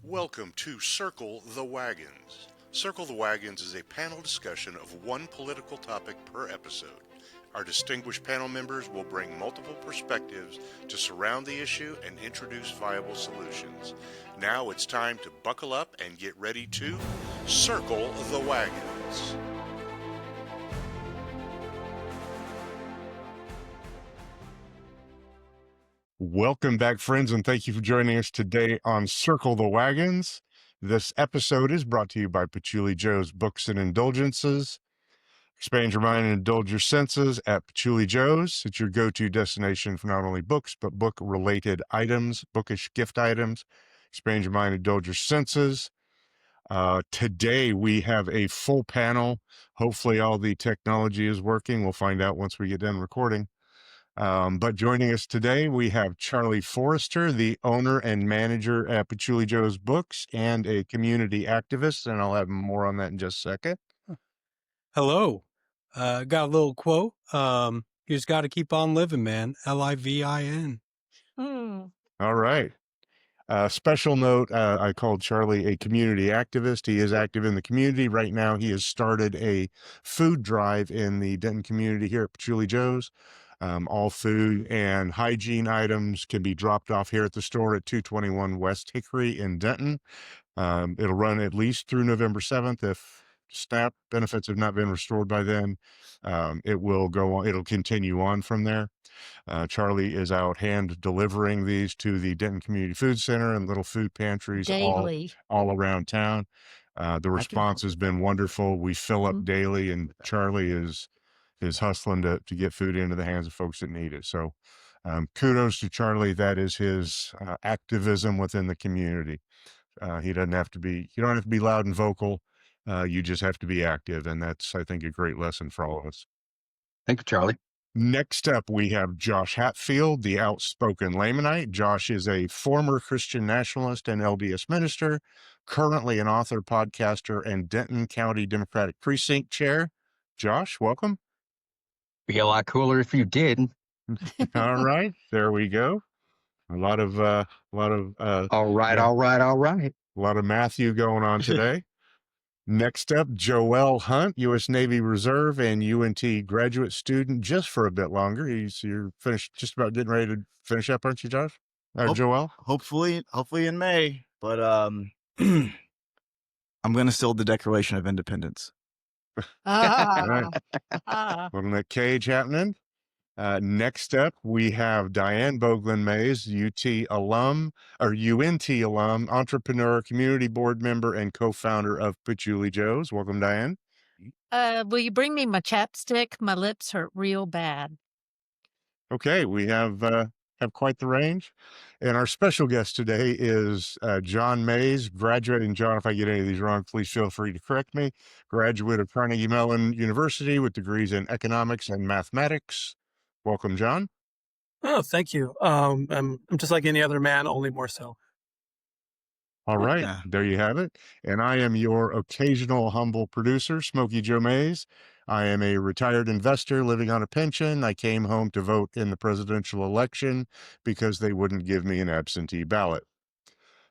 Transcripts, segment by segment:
Welcome to Circle the Wagons. Circle the Wagons is a panel discussion of one political topic per episode. Our distinguished panel members will bring multiple perspectives to surround the issue and introduce viable solutions. Now it's time to buckle up and get ready to Circle the Wagons. Welcome back, friends, and thank you for joining us today on Circle the Wagons. This episode is brought to you by Patchouli Joe's Books and Indulgences. Expand your mind and indulge your senses at Patchouli Joe's. It's your go-to destination for not only books, but book-related items, bookish gift items. Expand your mind, indulge your senses. Today, we have a full panel. Hopefully, all the technology is working. We'll find out once we get done recording. But joining us today, we have Charlie Forrester, the owner and manager at Patchouli Joe's Books and a community activist, and I'll have more on that in just a second. Hello. Got a little quote. You just got to keep on living, man. Livin. All right. Special note, I called Charlie a community activist. He is active in the community. Right now, he has started a food drive in the Denton community here at Patchouli Joe's. All food and hygiene items can be dropped off here at the store at 221 West Hickory in Denton. It'll run at least through November 7th. If SNAP benefits have not been restored by then, it will go on. It'll continue on from there. Charlie is out hand delivering these to the Denton Community Food Center and little food pantries daily, all around town. The response has been wonderful. We fill up daily, and Charlie is hustling to get food into the hands of folks that need it. So kudos to Charlie. That is his activism within the community. You don't have to be loud and vocal. You just have to be active. And that's, I think, a great lesson for all of us. Thank you, Charlie. Next up, we have Josh Hatfield, the outspoken Lamanite. Josh is a former Christian nationalist and LDS minister, currently an author, podcaster, and Denton County Democratic Precinct chair. Josh, welcome. Be a lot cooler if you did. All right, there we go. A lot of All right. A lot of Matthew going on today. Next up, Joel Hunt, U.S. Navy Reserve and UNT graduate student, just for a bit longer. You're finished, just about getting ready to finish up, aren't you, Josh? Joel? Hopefully in May. But I'm going to steal the Declaration of Independence. All right. Little Nick Cage happening. Next up, we have Diane Boglin-Mays, UNT alum, entrepreneur, community board member, and co-founder of Patchouli Joe's. Welcome, Diane. Will you bring me my chapstick? My lips hurt real bad. Okay, we have quite the range. And our special guest today is Jon Mayes, graduate, and John, if I get any of these wrong, please feel free to correct me, graduate of Carnegie Mellon University with degrees in economics and mathematics. Welcome, Jon. Oh, thank you. I'm just like any other man, only more so. All right, There you have it. And I am your occasional humble producer, Smokey Joe Mayes. I am a retired investor living on a pension. I came home to vote in the presidential election because they wouldn't give me an absentee ballot.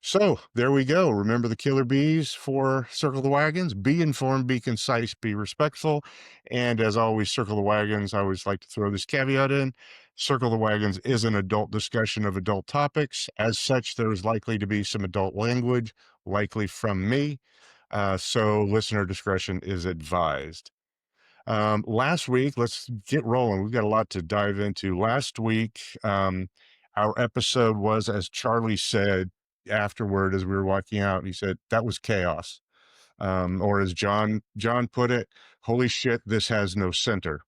So there we go. Remember the killer bees for Circle the Wagons. Be informed, be concise, be respectful. And as always, Circle the Wagons, I always like to throw this caveat in. Circle the Wagons is an adult discussion of adult topics. As such, there is likely to be some adult language, likely from me. So listener discretion is advised. Last week, let's get rolling. We've got a lot to dive into. Last week, our episode was, as Charlie said, afterward as we were walking out, he said that was chaos, or as John put it, holy shit, this has no center.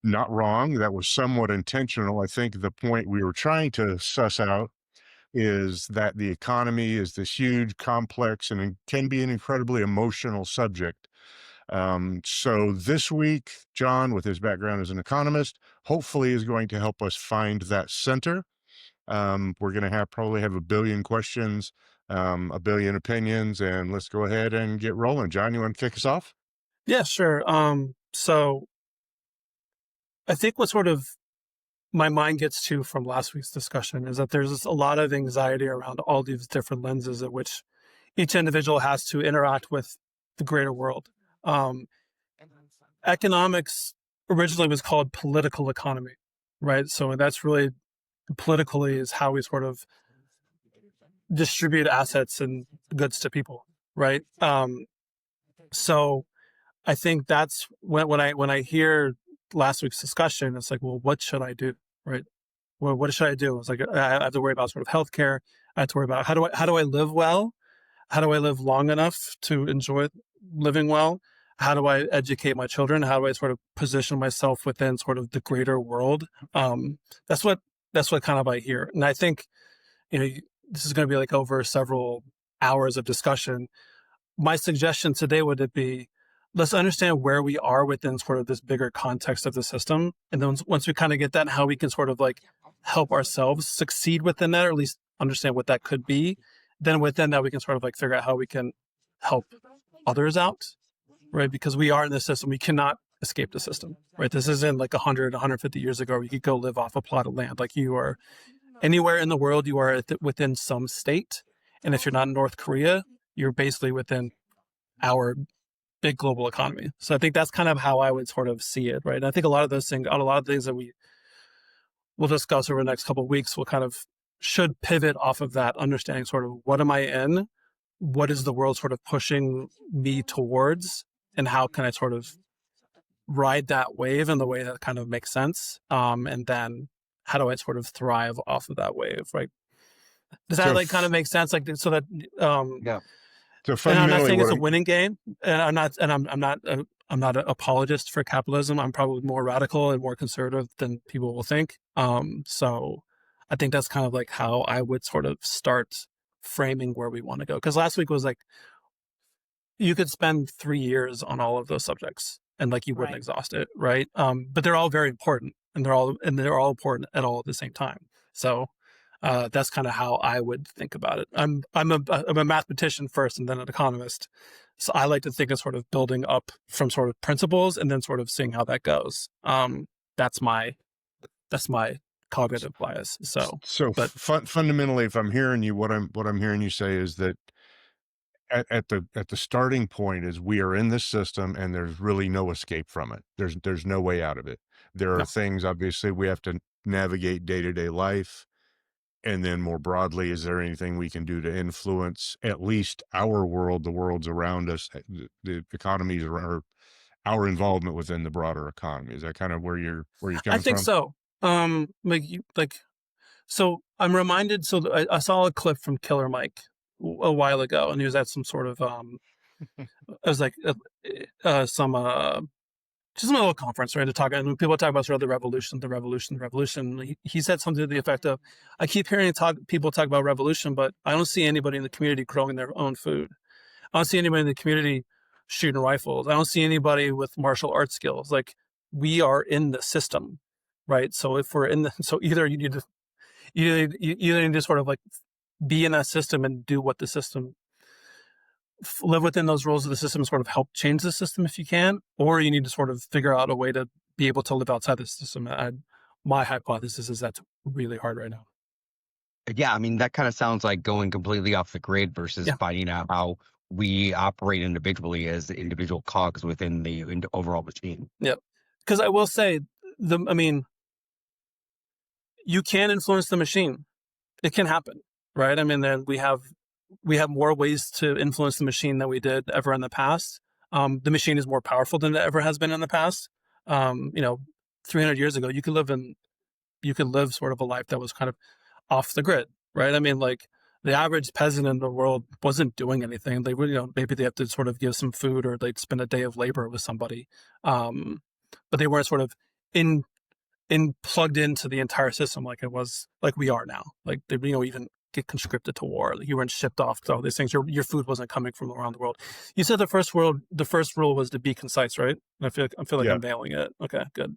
Not wrong. That was somewhat intentional. I think the point we were trying to suss out is that the economy is this huge, complex, and can be an incredibly emotional subject. So this week, John, with his background as an economist, hopefully is going to help us find that center. We're going to probably have a billion questions, a billion opinions, and let's go ahead and get rolling. John, you want to kick us off? Yeah, sure. So I think what sort of my mind gets to from last week's discussion is that there's a lot of anxiety around all these different lenses at which each individual has to interact with the greater world. Economics originally was called political economy, right? So that's really politically is how we sort of distribute assets and goods to people, right? So I think that's when I hear last week's discussion, it's like, well, what should I do, right? Well, what should I do? It's like I have to worry about sort of healthcare. I have to worry about how do I live well? How do I live long enough to enjoy living well? How do I educate my children? How do I sort of position myself within sort of the greater world? That's what kind of I hear, and I think this is going to be like over several hours of discussion. My suggestion today would be, let's understand where we are within sort of this bigger context of the system. And then once we kind of get that and how we can sort of like help ourselves succeed within that, or at least understand what that could be, then within that, we can sort of like figure out how we can help others out, right? Because we are in the system. We cannot escape the system, right? This isn't like 100, 150 years ago where you could go live off a plot of land. Like you are anywhere in the world, you are within some state. And if you're not in North Korea, you're basically within our big global economy. So I think that's kind of how I would sort of see it, right? And I think a lot of things that we will discuss over the next couple of weeks will kind of should pivot off of that understanding sort of what am I in? What is the world sort of pushing me towards? And how can I sort of ride that wave in the way that kind of makes sense? And then how do I sort of thrive off of that wave, right? Does that kind of make sense? Like, so that, Yeah. So and I'm not saying it's a winning game, and I'm not an apologist for capitalism. I'm probably more radical and more conservative than people will think. So I think that's kind of like how I would sort of start framing where we want to go. Because last week was like, you could spend 3 years on all of those subjects and like you wouldn't exhaust it, right? But they're all very important, and they're all important at all at the same time. So that's kind of how I would think about it. I'm a mathematician first and then an economist. So I like to think of sort of building up from sort of principles and then sort of seeing how that goes. That's my cognitive bias. But fundamentally, if I'm hearing you, what I'm hearing you say is that at the starting point is we are in this system and there's really no escape from it. There's no way out of it. There are things obviously we have to navigate day-to-day life. And then more broadly, is there anything we can do to influence at least our world, the worlds around us, the economies, or our involvement within the broader economy? Is that kind of where you're coming from? I think so. So I'm reminded. So I saw a clip from Killer Mike a while ago, and he was at some sort of it was like just a little conference, right? To talk, and when people talk about sort of the revolution. He said something to the effect of, "I keep hearing people talk about revolution, but I don't see anybody in the community growing their own food. I don't see anybody in the community shooting rifles. I don't see anybody with martial arts skills. Like we are in the system, right? So if we're in so either you need to sort of like be in that system and do what the system." Live within those rules of the system and sort of help change the system if you can, or you need to sort of figure out a way to be able to live outside the system. My hypothesis is that's really hard right now. Yeah, I mean, that kind of sounds like going completely off the grid versus finding out how we operate individually as the individual cogs within the overall machine. Yep. Because I will say, you can influence the machine. It can happen, right? I mean, then we have more ways to influence the machine than we did ever in the past. The machine is more powerful than it ever has been in the past. 300 years ago, you could live sort of a life that was kind of off the grid, right? I mean, like the average peasant in the world wasn't doing anything. They would, maybe they have to sort of give some food or they'd spend a day of labor with somebody. But they weren't sort of plugged into the entire system like it was, like we are now. Like they, even get conscripted to war. Like you weren't shipped off to all these things. Your food wasn't coming from around the world. You said the first rule was to be concise, right? I feel like I'm nailing it. Okay, good.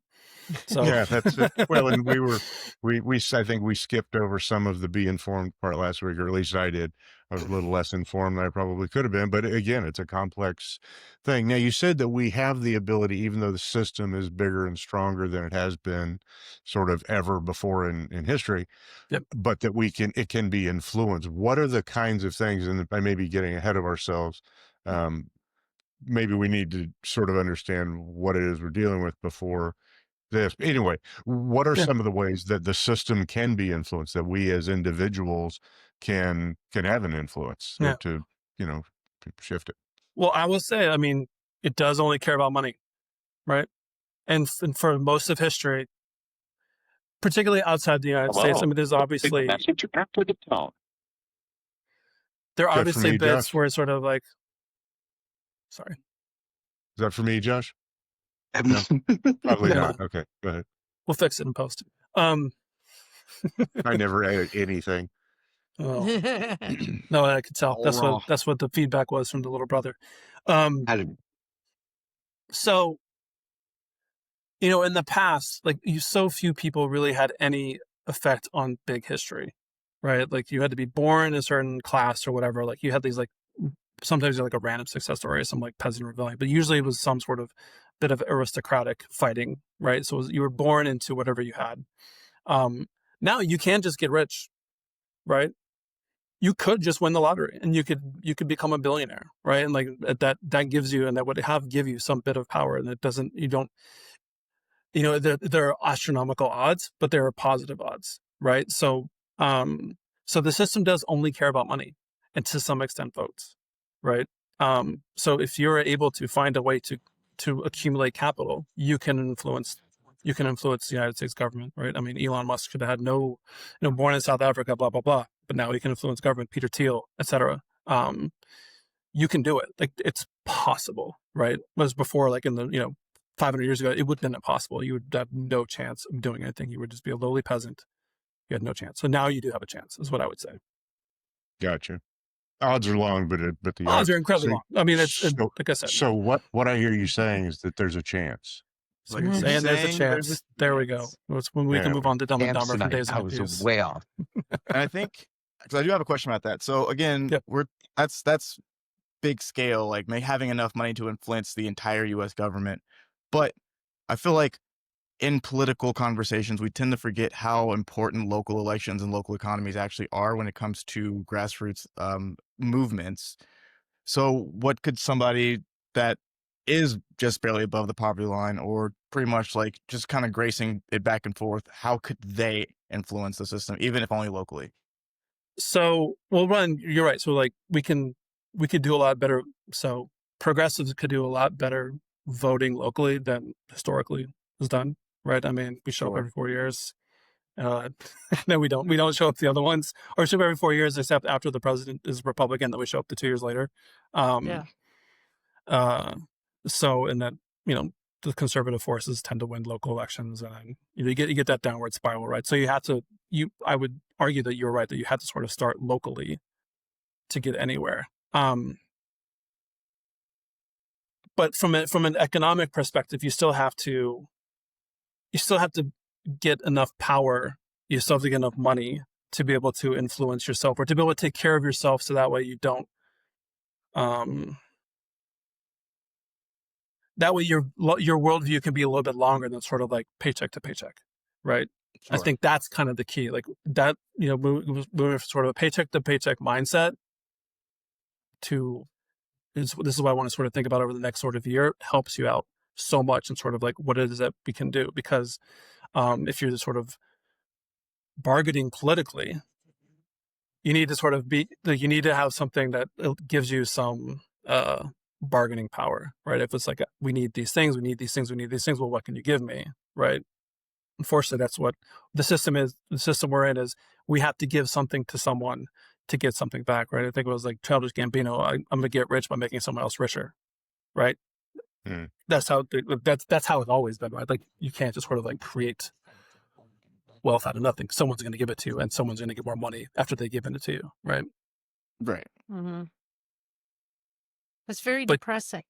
So Yeah, that's it. Well, and I think we skipped over some of the be informed part last week, or at least I did. I was a little less informed than I probably could have been. But again, it's a complex thing. Now, you said that we have the ability, even though the system is bigger and stronger than it has been sort of ever before in history, Yep. but that it can be influenced. What are the kinds of things, and I may be getting ahead of ourselves, maybe we need to sort of understand what it is we're dealing with before this. Anyway, what are Yeah. some of the ways that the system can be influenced, that we as individuals can have an influence Yeah. to shift it? Well, I will say, I mean, it does only care about money, right? And for most of history, particularly outside the United States, I mean, there's obviously Message after the tone. there are Good for obviously me, bits Josh? where it's sort of like, sorry, Is that for me, Josh? No, probably No. not. Okay, go ahead. we'll fix it in post. I never edit anything. Oh, no, I could tell. All That's raw. what the feedback was from the little brother. Had So, in the past, like so few people really had any effect on big history, right? Like you had to be born in a certain class or whatever. Like you had these like sometimes you're like a random success story, some like peasant rebellion, but usually it was some sort of bit of aristocratic fighting, right? So you were born into whatever you had. Now you can just get rich, right? You could just win the lottery and you could become a billionaire, right? And like that gives you, and that would give you some bit of power, and there are astronomical odds, but there are positive odds, right? So the system does only care about money and to some extent votes, right? So if you're able to find a way to accumulate capital, you can influence the United States government, right? I mean, Elon Musk could have had born in South Africa, blah, blah, blah, but now he can influence government, Peter Thiel, etc. You can do it. Like it's possible, right? Whereas before, like in the, 500 years ago, it would have been impossible. You would have no chance of doing anything. You would just be a lowly peasant. You had no chance. So now you do have a chance, is what I would say. Gotcha. Odds are long, but the odds are incredibly long. I mean, it's like I said. So what I hear you saying is that there's a chance. So you're saying there's a saying chance. There we go. It's when we can move on to Dumb and Dumber from Days I of was Abuse. way off. And I think, because I do have a question about that. So again, Yep. that's big scale, like having enough money to influence the entire U.S. government. But I feel like in political conversations, we tend to forget how important local elections and local economies actually are when it comes to grassroots movements. So what could somebody that is just barely above the poverty line, or pretty much like just kind of gracing it back and forth, how could they influence the system, even if only locally? So, well, Ron, you're right. So like we could do a lot better. So progressives could do a lot better voting locally than historically is done, right? I mean, we show up Sure. every 4 years. No, we don't show up the other ones, or show up every 4 years, except after the president is Republican, that we show up the 2 years later. Yeah. So, and that, the conservative forces tend to win local elections, and you get that downward spiral, right? So I would argue that you're right, that you had to sort of start locally to get anywhere. But from an economic perspective, you still have to get enough power. You still have to get enough money to be able to influence yourself, or to be able to take care of yourself, so that way you don't. That way your worldview can be a little bit longer than sort of like paycheck to paycheck, right? Sure. I think that's kind of the key. Like that, moving from sort of a paycheck to paycheck mindset to this is what I want to sort of think about over the next sort of year, helps you out so much, and sort of like what it is that we can do. Because if you're sort of bargaining politically, you need to sort of you need to have something that gives you some bargaining power, right? If it's like, we need these things, well, what can you give me, right? Unfortunately, that's what the system is. The system we're in is we have to give something to someone to get something back, right? I think it was like Childish Gambino, I'm going to get rich by making someone else richer, right? That's how that's how it's always been, right? Like you can't just sort of like create wealth out of nothing. Someone's going to give it to you, and someone's going to get more money after they've given it to you, right? Right. Mm-hmm. It's very depressing.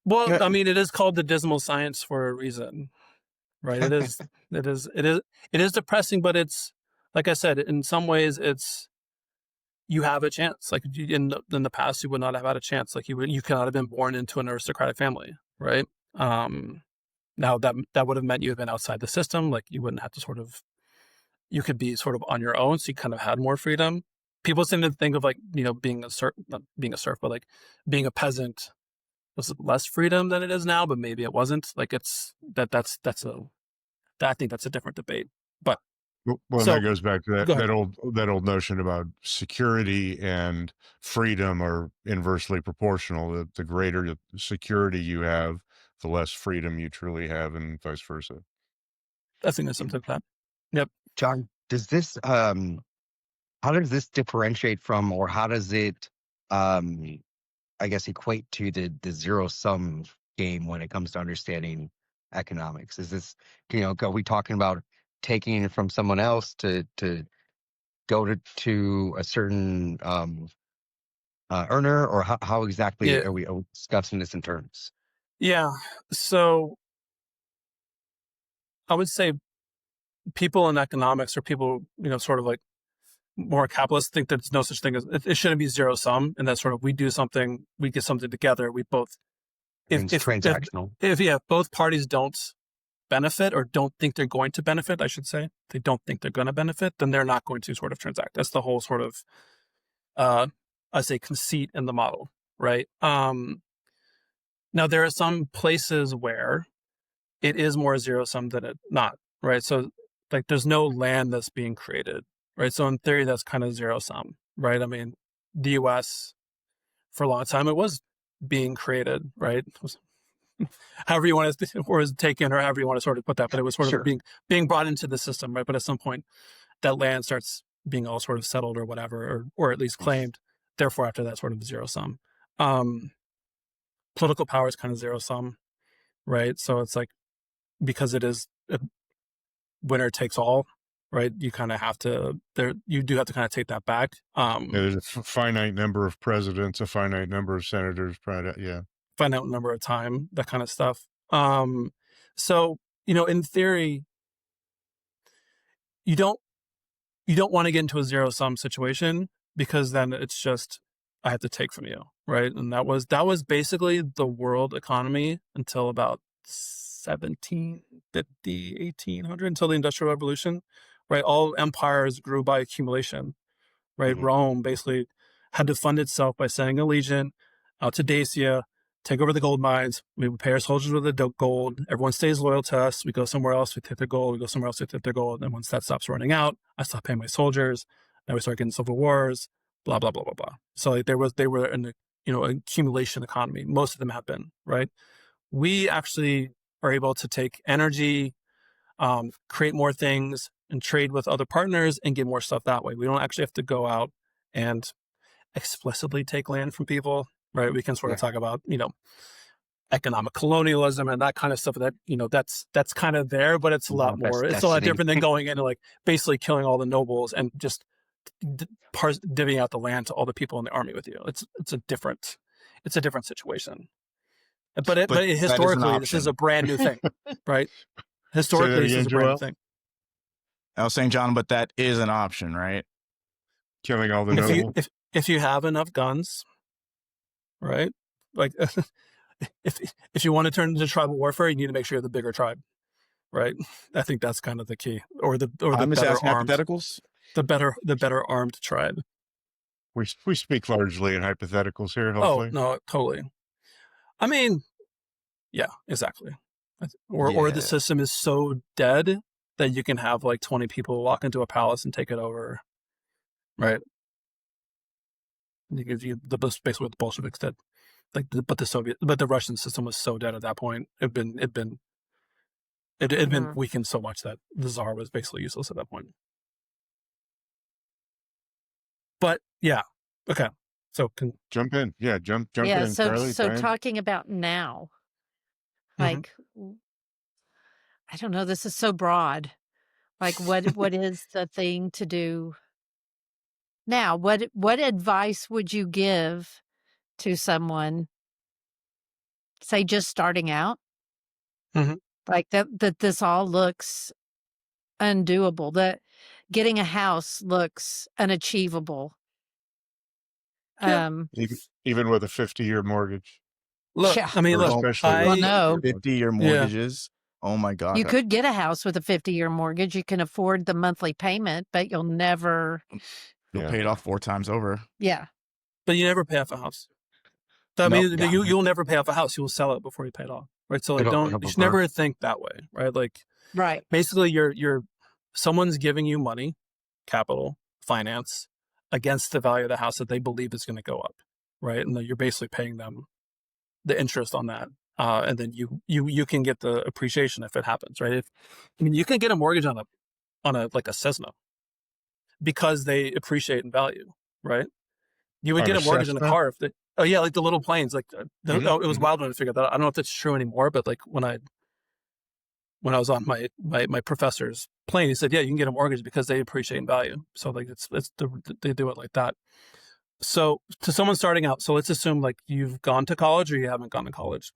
Well, Yeah. I mean, it is called the dismal science for a reason, right? It is, it is depressing, but it's, like I said, in some ways you have a chance. Like in the past, you would not have had a chance. Like you could not have been born into an aristocratic family, right? Now that would have meant you had been outside the system. Like you wouldn't have to you could be sort of on your own. So you kind of had more freedom. People seem to think of like, being a serf, not being a serf, but like being a peasant was less freedom than it is now, but maybe it wasn't. Like I think that's a different debate. But Well, and that goes back to that old notion about security and freedom are inversely proportional. The greater the security you have, the less freedom you truly have, and vice versa. I think there's something to that. Yep. Jon, does this how does this differentiate from, or how does it I guess equate to the zero sum game when it comes to understanding economics? Is this, are we talking about taking it from someone else to go to a certain earner, or how exactly are we discussing this in terms? Yeah. So I would say people in economics, or people, sort of like more capitalists, think that there's no such thing as, it shouldn't be zero sum, and that sort of we do something, we get something together, we both, it's transactional. If both parties don't benefit, or don't think they're going to benefit, I should say, they don't think they're going to benefit, then they're not going to sort of transact. That's the whole sort of, I say, conceit in the model, right? Now there are some places where it is more zero sum than it not, right? So like there's no land that's being created, right? So in theory, that's kind of zero sum, right? I mean, the US for a long time, it was being created, right? However you want to, or is taken, or however you want to sort of put that, but it was sort of being brought into the system, right? But at some point, that land starts being all sort of settled or whatever, or at least claimed. Therefore, after that, sort of zero sum. Political power is kind of zero sum, right? So it's like, because it is a winner takes all, right? You kind of have to, you do have to kind of take that back. There's a finite number of presidents, a finite number of senators, finite number of time, that kind of stuff. So, in theory, you don't want to get into a zero sum situation, because then it's just, I have to take from you, right? And that was basically the world economy until about 1750, 1800, until the Industrial Revolution, right? All empires grew by accumulation, right? Mm-hmm. Rome basically had to fund itself by sending a legion out to Dacia, take over the gold mines. We would pay our soldiers with the gold. Everyone stays loyal to us. We go somewhere else, we take their gold. We go somewhere else, we take their gold. And once that stops running out, I stop paying my soldiers. Now we start getting civil wars, blah, blah, blah, blah, blah. So like they were in the, accumulation economy. Most of them have been, right? We actually are able to take energy, create more things, and trade with other partners and get more stuff that way. We don't actually have to go out and explicitly take land from people, right? We can sort of talk about, economic colonialism and that kind of stuff. That, that's kind of there, but it's a lot more. It's a lot different than going in and like basically killing all the nobles and just divvying out the land to all the people in the army with you. It's a different situation. But historically, this is a brand new thing, right? Historically, this is a brand new thing. I was saying, Jon, but that is an option, right? Killing all the nobles. If you have enough guns, right? Like, if you want to turn into tribal warfare, you need to make sure you're the bigger tribe, right? I think that's kind of the key, or the I'm just better asking armed, hypotheticals. the better armed tribe. We speak largely in hypotheticals here. Hopefully. Oh no, totally. I mean, yeah, exactly. Or the system is so dead that you can have like 20 people walk into a palace and take it over, right? Basically what the Bolsheviks did. Like, but the Russian system was so dead at that point. It'd been weakened so much that the Tsar was basically useless at that point. But yeah, okay. So jump in, jump in. So Carly, talking about now, like, I don't know. This is so broad. Like, what is the thing to do now? What advice would you give to someone, say, just starting out, Like that this all looks undoable, that getting a house looks unachievable. Yeah. Even with a 50-year mortgage. Look, Yeah. I mean, Or look, especially Well, with no. 50-year mortgages. Oh my God. You could get a house with a 50-year mortgage. You can afford the monthly payment, but you'll never. You'll pay it off 4 times over. Yeah. But you never pay off a house. I Nope. mean, you'll never pay off a house. You will sell it before you pay it off, right? So like, you should never think that way, right? Like, Right. basically, someone's giving you money, capital, finance, against the value of the house that they believe is going to go up, right? And then you're basically paying them the interest on that, and then you can get the appreciation if it happens, right? You can get a mortgage on a like a Cessna because they appreciate in value, right? You would On get a a mortgage on a Cessna? car if like the little planes, like it was Mhm. wild when I figured that out. I don't know if that's true anymore, but like when I was on my professor's plane, he said, yeah, you can get a mortgage because they appreciate in value. So like they do it like that. So to someone starting out, so let's assume like you've gone to college or you haven't gone to college.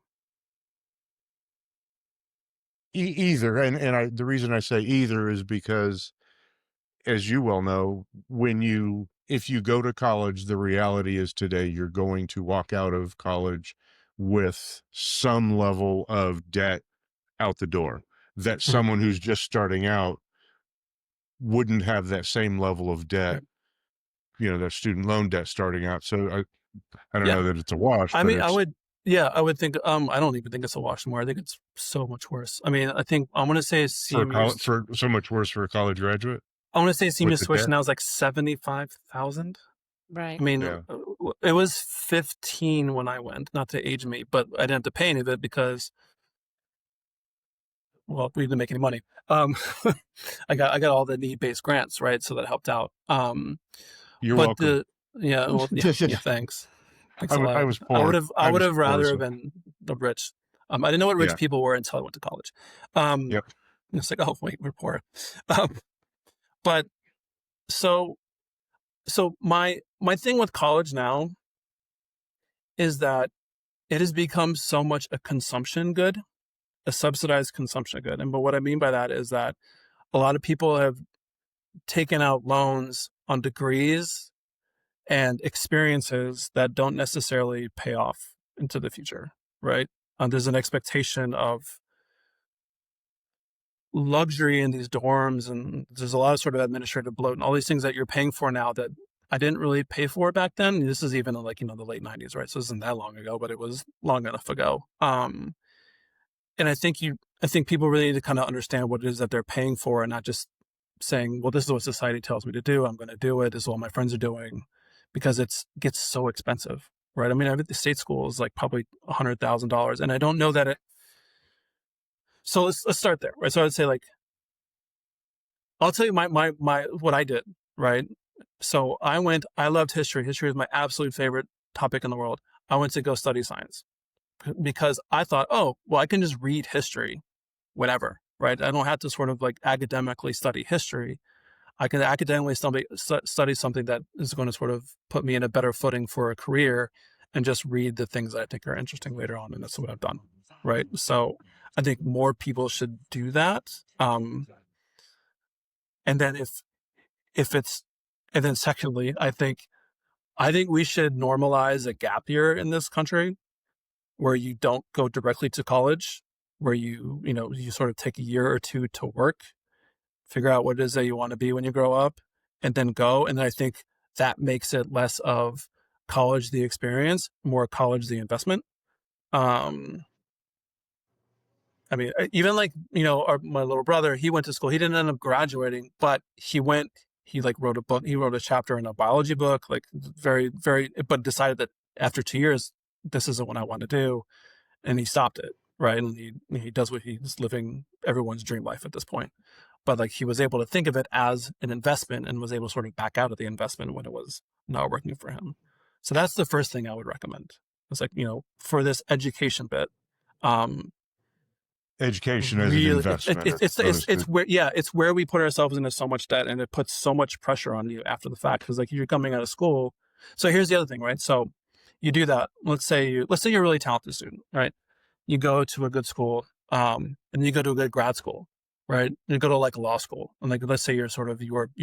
Either, and the reason I say either is because, as you well know, if you go to college, the reality is today you're going to walk out of college with some level of debt out the door that someone who's just starting out wouldn't have that same level of debt, their student loan debt starting out. So I don't know that it's a wash. I but mean, I would think, I don't even think it's a wash anymore. I think it's so much worse. I mean, I think I'm going to say for so much worse for a college graduate. I want to say senior with the tuition debt? now is like 75,000. Right. I mean, Yeah. it was 15 when I went, not to age me, but I didn't have to pay any of it because, well, we didn't make any money. I got all the need-based grants, right? So that helped out. You're But welcome. yeah, thanks. Thanks a lot. I was poor. I would have rather so- been the rich. I didn't know what rich Yeah. people were until I went to college. Yep. It's like, oh wait, we're poor. But so my thing with college now is that it has become so much a consumption good, a subsidized consumption good. But what I mean by that is that a lot of people have taken out loans on degrees and experiences that don't necessarily pay off into the future, right? There's an expectation of luxury in these dorms, and there's a lot of sort of administrative bloat and all these things that you're paying for now that I didn't really pay for back then. This is even like, the late 90s, right? So this isn't that long ago, but it was long enough ago. And I think people really need to kind of understand what it is that they're paying for and not just saying, well, this is what society tells me to do. I'm going to do it. This is what my friends are doing, because it gets so expensive, right? I mean, I think the state school is like probably $100,000, and I don't know that so let's start there, right? So I'd say, like, I'll tell you my what I did, right? So I loved history. History is my absolute favorite topic in the world. I went to go study science because I thought, oh, well, I can just read history whenever, right? I don't have to sort of like academically study history. I can academically study something that is going to sort of put me in a better footing for a career and just read the things that I think are interesting later on. And that's what I've done, right? So I think more people should do that. And then and then secondly, I think we should normalize a gap year in this country where you don't go directly to college, where you sort of take a year or two to work, figure out what it is that you want to be when you grow up, and then go. And I think that makes it less of college the experience, more college the investment. I mean, even like, my little brother, he went to school. He didn't end up graduating, but he like wrote a book. He wrote a chapter in a biology book, like very, very, but decided that after 2 years, this isn't what I want to do. And he stopped it. Right. And he does what he's living everyone's dream life at this point. But like, he was able to think of it as an investment and was able to sort of back out of the investment when it was not working for him. So that's the first thing I would recommend. It's like, for this education bit, Education as really, an investment. it's where we put ourselves into so much debt, and it puts so much pressure on you after the fact. Because like, you're coming out of school. So here's the other thing, right? So you do that. Let's say you're a really talented student, right? You go to a good school, and you go to a good grad school, right? You go to like a law school, and like let's say you're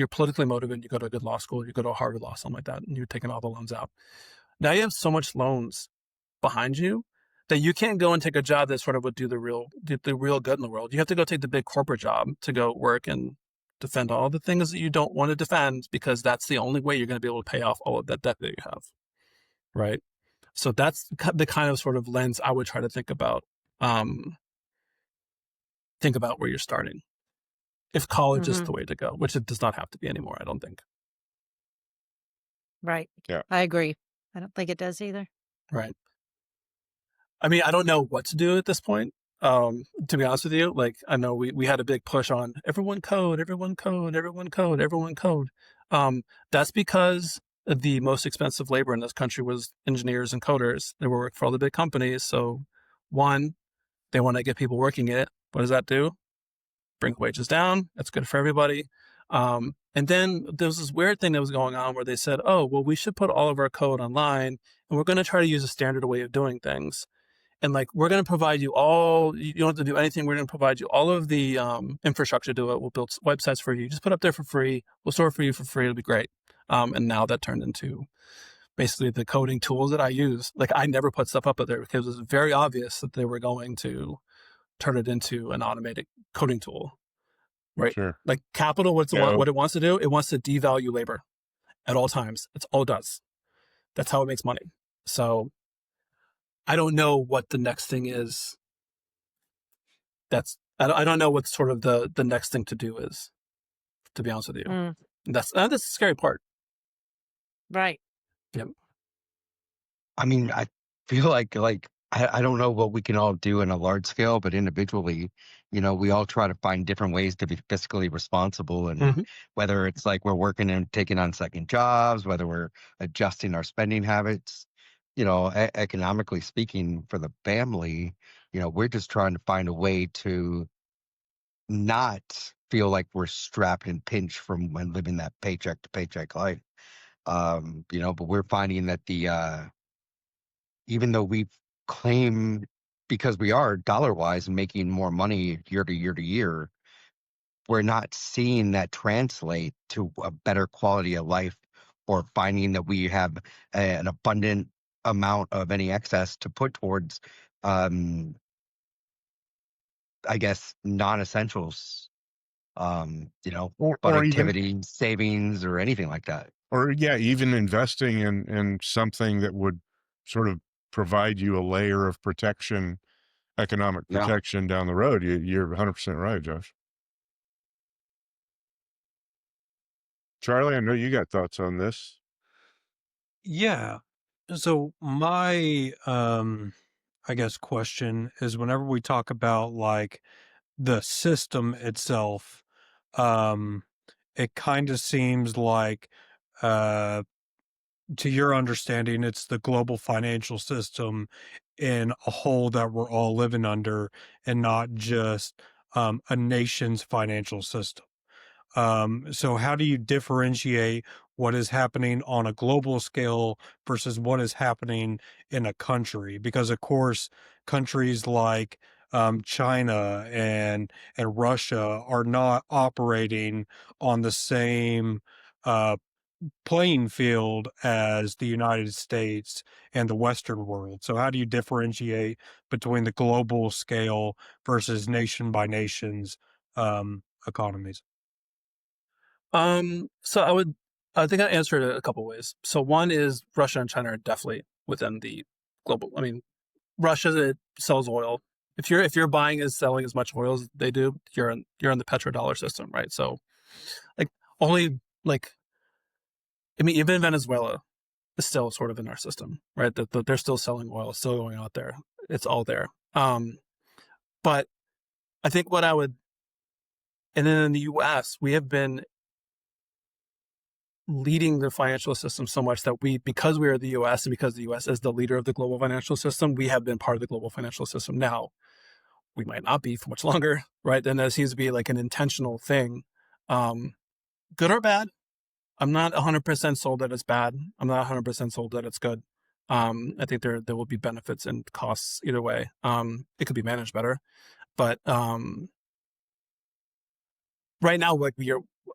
politically motivated, you go to a good law school, you go to a Harvard law, something like that, and you're taking all the loans out. Now you have so much loans behind you that you can't go and take a job that sort of would do the real good in the world. You have to go take the big corporate job to go work and defend all the things that you don't want to defend, because that's the only way you're going to be able to pay off all of that debt that you have, right? So that's the kind of sort of lens I would try to think about where you're starting. If college is the way to go, which it does not have to be anymore, I don't think. Right. Yeah. I agree. I don't think it does either. Right. I mean, I don't know what to do at this point. To be honest with you, like I know we had a big push on everyone code. That's because the most expensive labor in this country was engineers and coders. They were working for all the big companies. So one, they want to get people working in it. What does that do? Bring wages down. That's good for everybody. And then there was this weird thing that was going on where they said, oh, well, we should put all of our code online, and we're going to try to use a standard way of doing things. And like, we're going to provide you you don't have to do anything. We're going to provide you all of the infrastructure to do it. We'll build websites for you. Just put up there for free. We'll store it for you for free. It'll be great. And now that turned into basically the coding tools that I use. Like, I never put stuff up there because it was very obvious that they were going to turn it into an automated coding tool, right? Sure. Like capital, what it wants to do, it wants to devalue labor at all times. That's all it does. That's how it makes money. So I don't know what the next thing is. I don't know what sort of the next thing to do is, to be honest with you. That's the scary part. Right. Yep. I mean, I feel like I don't know what we can all do in a large scale, but individually, we all try to find different ways to be fiscally responsible. And whether it's like we're working and taking on second jobs, whether we're adjusting our spending habits, economically speaking for the family, we're just trying to find a way to not feel like we're strapped and pinched from when living that paycheck to paycheck life. But we're finding that even though we claim, because we are dollar-wise making more money year to year to year, we're not seeing that translate to a better quality of life, or finding that we have an abundant amount of any excess to put towards, I guess, non-essentials, productivity, even, savings, or anything like that. Or even investing in something that would sort of provide you a layer of protection, economic protection down the road. You're 100% right, Josh. Charlie, I know you got thoughts on this. Yeah. So my, I guess, question is, whenever we talk about like the system itself, it kind of seems like, to your understanding, it's the global financial system in a whole that we're all living under, and not just a nation's financial system. So how do you differentiate what is happening on a global scale versus what is happening in a country? Because of course, countries like China and Russia are not operating on the same playing field as the United States and the Western world. So how do you differentiate between the global scale versus nation by nations economies? So I think I answered it a couple ways. So one is Russia and China are definitely within the global. I mean, Russia sells oil. If you're buying and selling as much oil as they do, you're in the petrodollar system, right? So, even Venezuela is still sort of in our system, right? They're still selling oil, still going out there. It's all there. But I think and then in the U.S., we have been leading the financial system so much that because we are the U.S. and because the U.S. is the leader of the global financial system, we have been part of the global financial system. Now, we might not be for much longer, right? And that seems to be like an intentional thing. Good or bad? I'm not 100% sold that it's bad. I'm not 100% sold that it's good. I think there will be benefits and costs either way. It could be managed better. But right now, like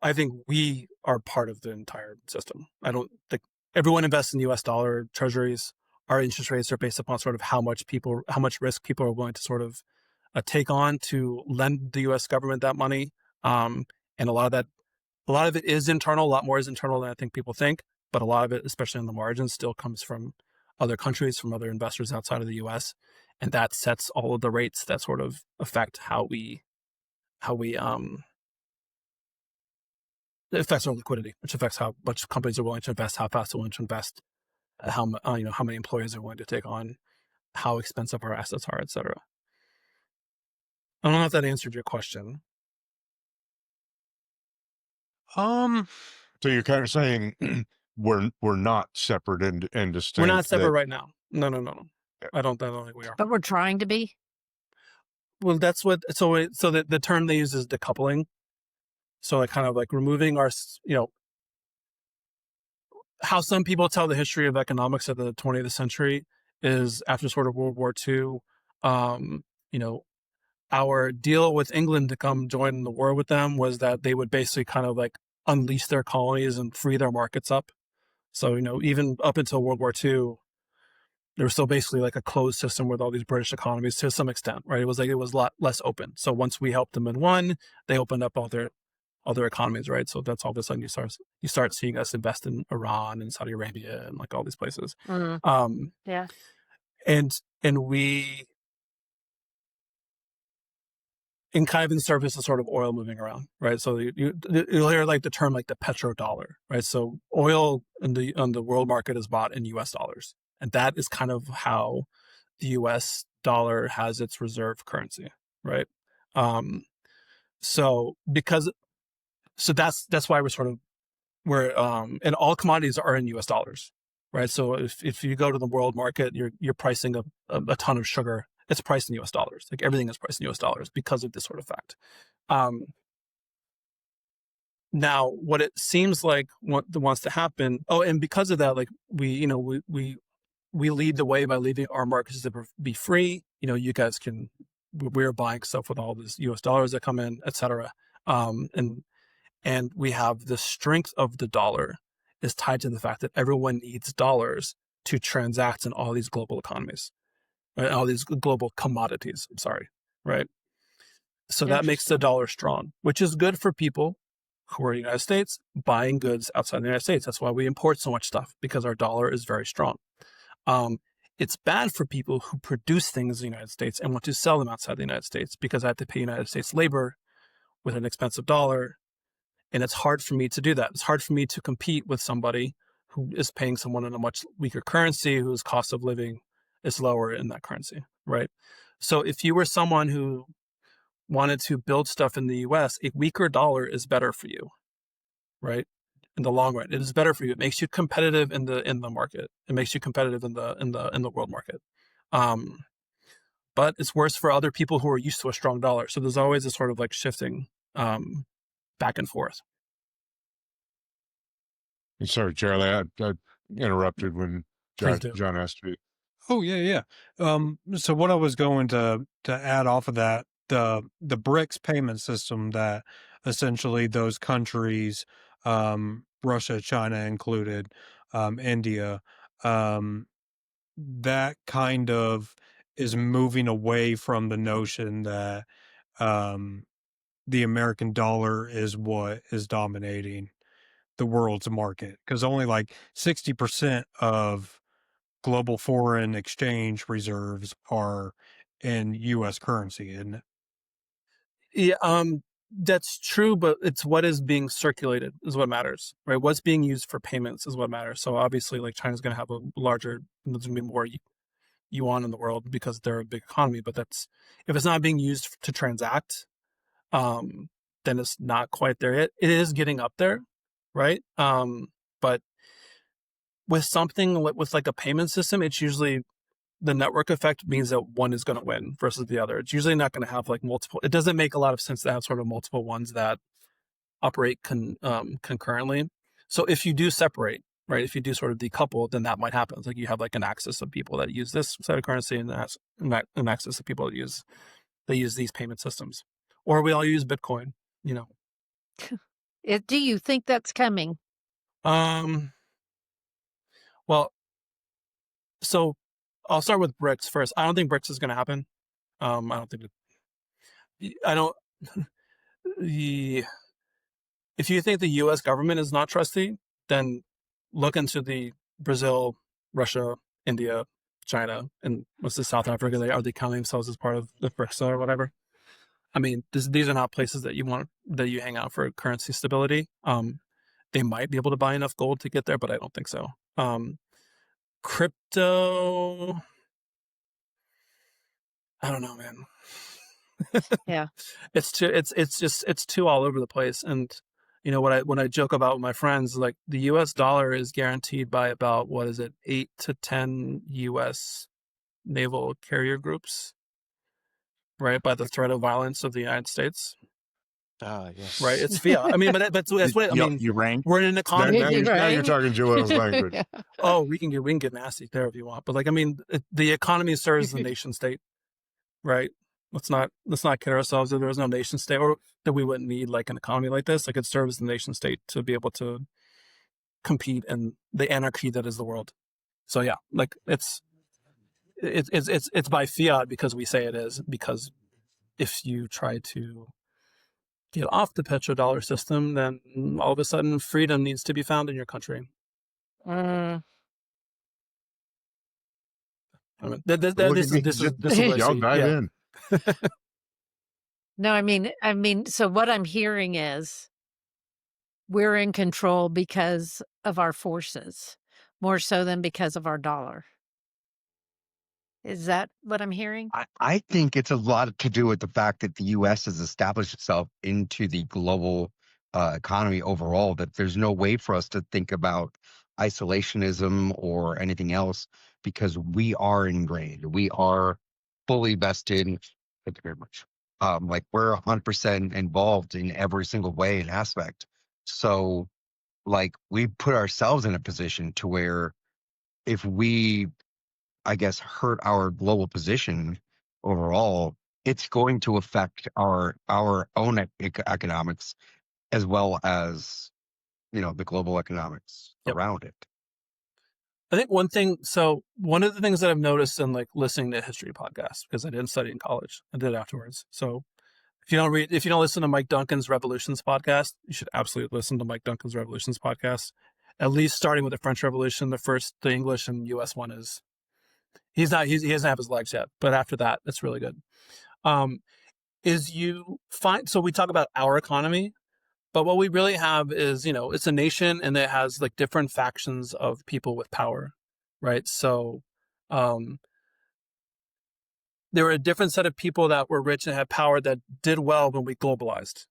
I think we are part of the entire system. I don't think everyone invests in U.S. dollar treasuries. Our interest rates are based upon sort of how much risk people are willing to sort of take on to lend the U.S. government that money. And a lot of it is internal. A lot more is internal than I think people think. But a lot of it, especially on the margins, still comes from other countries, from other investors outside of the U.S. And that sets all of the rates that sort of affect how we it affects our liquidity, which affects how much companies are willing to invest, how fast they're willing to invest, how many employees are willing to take on, how expensive our assets are, et cetera. I don't know if that answered your question. So you're kind of saying we're not separate and distinct. We're not separate right now. No. I don't think we are. But we're trying to be. Well, that's what. So the term they use is decoupling. So like kind of like removing our, how some people tell the history of economics of the 20th century is after sort of World War II, our deal with England to come join the war with them was that they would basically kind of like unleash their colonies and free their markets up. So, even up until World War II, there was still basically like a closed system with all these British economies to some extent, right? It was a lot less open. So once we helped them in one, they opened up all their economies, right? So that's all of a sudden you start seeing us invest in Iran and Saudi Arabia and like all these places. Yeah. And we, in kind of in service of sort of oil moving around, right? So you'll hear like the term like the petrodollar, right? So oil on the world market is bought in US dollars. And that is kind of how the US dollar has its reserve currency, right? So that's why and all commodities are in US dollars, right? So if you go to the world market, you're pricing a ton of sugar, it's priced in US dollars. Like everything is priced in US dollars because of this sort of fact. Now what it seems like wants to happen, and because of that, like we lead the way by leaving our markets to be free. You guys we're buying stuff with all these US dollars that come in, et cetera. And we have the strength of the dollar is tied to the fact that everyone needs dollars to transact in all these global economies, right? All these global commodities. I'm sorry, right? So that makes the dollar strong, which is good for people who are in the United States buying goods outside the United States. That's why we import so much stuff, because our dollar is very strong. It's bad for people who produce things in the United States and want to sell them outside the United States, because I have to pay United States labor with an expensive dollar. And it's hard for me to do that. It's hard for me to compete with somebody who is paying someone in a much weaker currency, whose cost of living is lower in that currency, right? So if you were someone who wanted to build stuff in the US, a weaker dollar is better for you, right? In the long run, it is better for you. It makes you competitive in the market. It makes you competitive in the world market. But it's worse for other people who are used to a strong dollar. So there's always a sort of like shifting back and forth. Sorry, Charlie, I interrupted when John asked me. Oh yeah. So what I was going to add off of that, the BRICS payment system that essentially those countries, Russia, China included, India, that kind of is moving away from the notion that the American dollar is what is dominating the world's market, because only like 60% of global foreign exchange reserves are in U.S. currency, isn't it? Yeah, that's true, but it's what is being circulated is what matters, right? What's being used for payments is what matters. So obviously, like China's going to have there's going to be more yuan in the world because they're a big economy. But if it's not being used to transact, then it's not quite there yet. It is getting up there, right? But with something with like a payment system, it's usually the network effect means that one is going to win versus the other. It's usually not going to have like multiple. It doesn't make a lot of sense to have sort of multiple ones that operate concurrently. So if you do separate, right, if you do sort of decouple, then that might happen. It's like you have like an axis of people that use this side of currency and an axis of people that use they use these payment systems, or we all use Bitcoin. Do you think that's coming? Well, so I'll start with BRICS first. I don't think BRICS is going to happen. I don't think I don't. If you think the U.S. government is not trusty, then look into the Brazil, Russia, India, China, and what's the South Africa? Are they counting themselves as part of the BRICS or whatever? I mean, these are not places that you hang out for currency stability. They might be able to buy enough gold to get there, but I don't think so. Crypto, I don't know, man. Yeah. It's too all over the place. And when I joke about with my friends, like the US dollar is guaranteed by about, 8 to 10 US naval carrier groups, right? By the threat of violence of the United States. Yes. Right. It's fiat. I mean, but that's what I mean. You rank. We're in an economy. Now you're talking Joel's language. Yeah. Oh, we can get nasty there if you want. But the economy serves the nation state, right? Let's not kid ourselves that there was no nation state, or that we wouldn't need like an economy like this. Like, it serves the nation state to be able to compete in the anarchy that is the world. So yeah, like it's by fiat because we say it is. Because if you try to get off the petrodollar system, then all of a sudden freedom needs to be found in your country. Mm. I mean, this is what I Y'all see. dive in. No, I mean, so what I'm hearing is we're in control because of our forces, more so than because of our dollar. Is that what I'm hearing? I think it's a lot to do with the fact that the U.S. has established itself into the global economy overall, that there's no way for us to think about isolationism or anything else, because we are ingrained. We are fully vested. Thank you very much. Like, we're 100% involved in every single way and aspect. So, like, we put ourselves in a position to where if we, I guess, hurt our global position overall, it's going to affect our own economics, as well as the global economics around it. I think one of the things that I've noticed in like listening to history podcasts, because I didn't study in college, I did afterwards. So if you don't listen to Mike Duncan's Revolutions podcast, you should absolutely listen to Mike Duncan's Revolutions podcast. At least starting with the French Revolution, the English and U.S. one is. He doesn't have his legs yet, but after that, it's really good. So we talk about our economy, but what we really have is, it's a nation, and it has like different factions of people with power, right? So, there were a different set of people that were rich and had power that did well when we globalized.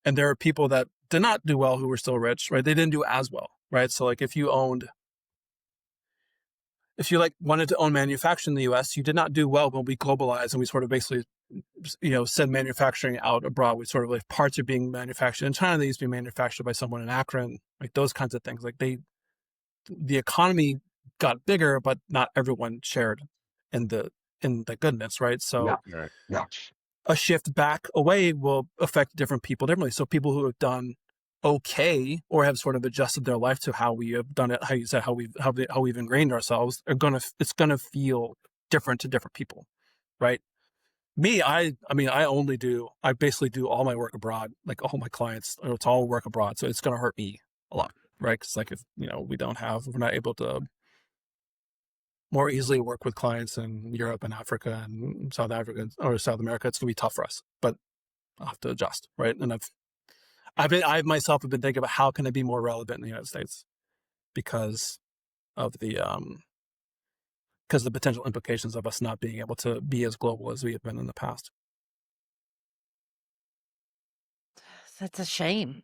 And there are people that did not do well who were still rich, right? They didn't do as well, right? So like if you wanted to own manufacturing in the US, you did not do well when we globalized and we sort of basically, send manufacturing out abroad. We sort of like parts are being manufactured in China. They used to be manufactured by someone in Akron, like those kinds of things. Like the economy got bigger, but not everyone shared in the goodness, right? So Yeah. a shift back away will affect different people differently. So people who have done okay or have sort of adjusted their life to how we have done it, how you said, how we've ingrained ourselves, it's gonna feel different to different people, right? Me, I basically do all my work abroad, like all my clients, it's all work abroad. So it's gonna hurt me a lot, right? Because like if we're not able to more easily work with clients in Europe and Africa and South Africa or South America, it's gonna be tough for us. But I'll have to adjust, right? And I myself have been thinking about how can I be more relevant in the United States because of the potential implications of us not being able to be as global as we have been in the past. That's a shame,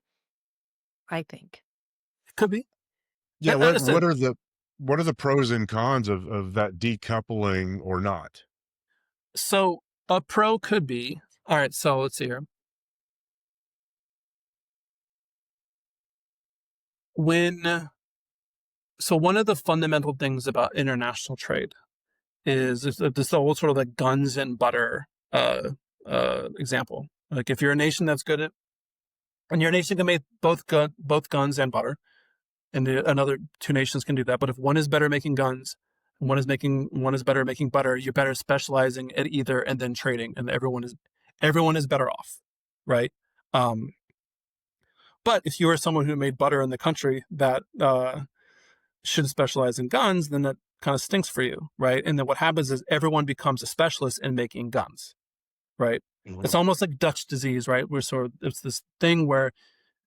I think. It could be. Yeah. What are the pros and cons of that decoupling or not? So a pro could be, all right, so let's see here. So one of the fundamental things about international trade is this whole sort of like guns and butter example. Like if you're a nation that's good at, and your nation can make both guns and butter, and another two nations can do that. But if one is better making guns, and one is better at making butter, you're better specializing at either and then trading, and everyone is better off, right? But if you are someone who made butter in the country that should specialize in guns, then that kind of stinks for you, right? And then what happens is everyone becomes a specialist in making guns, right? Mhm. It's almost like Dutch disease, right? It's this thing where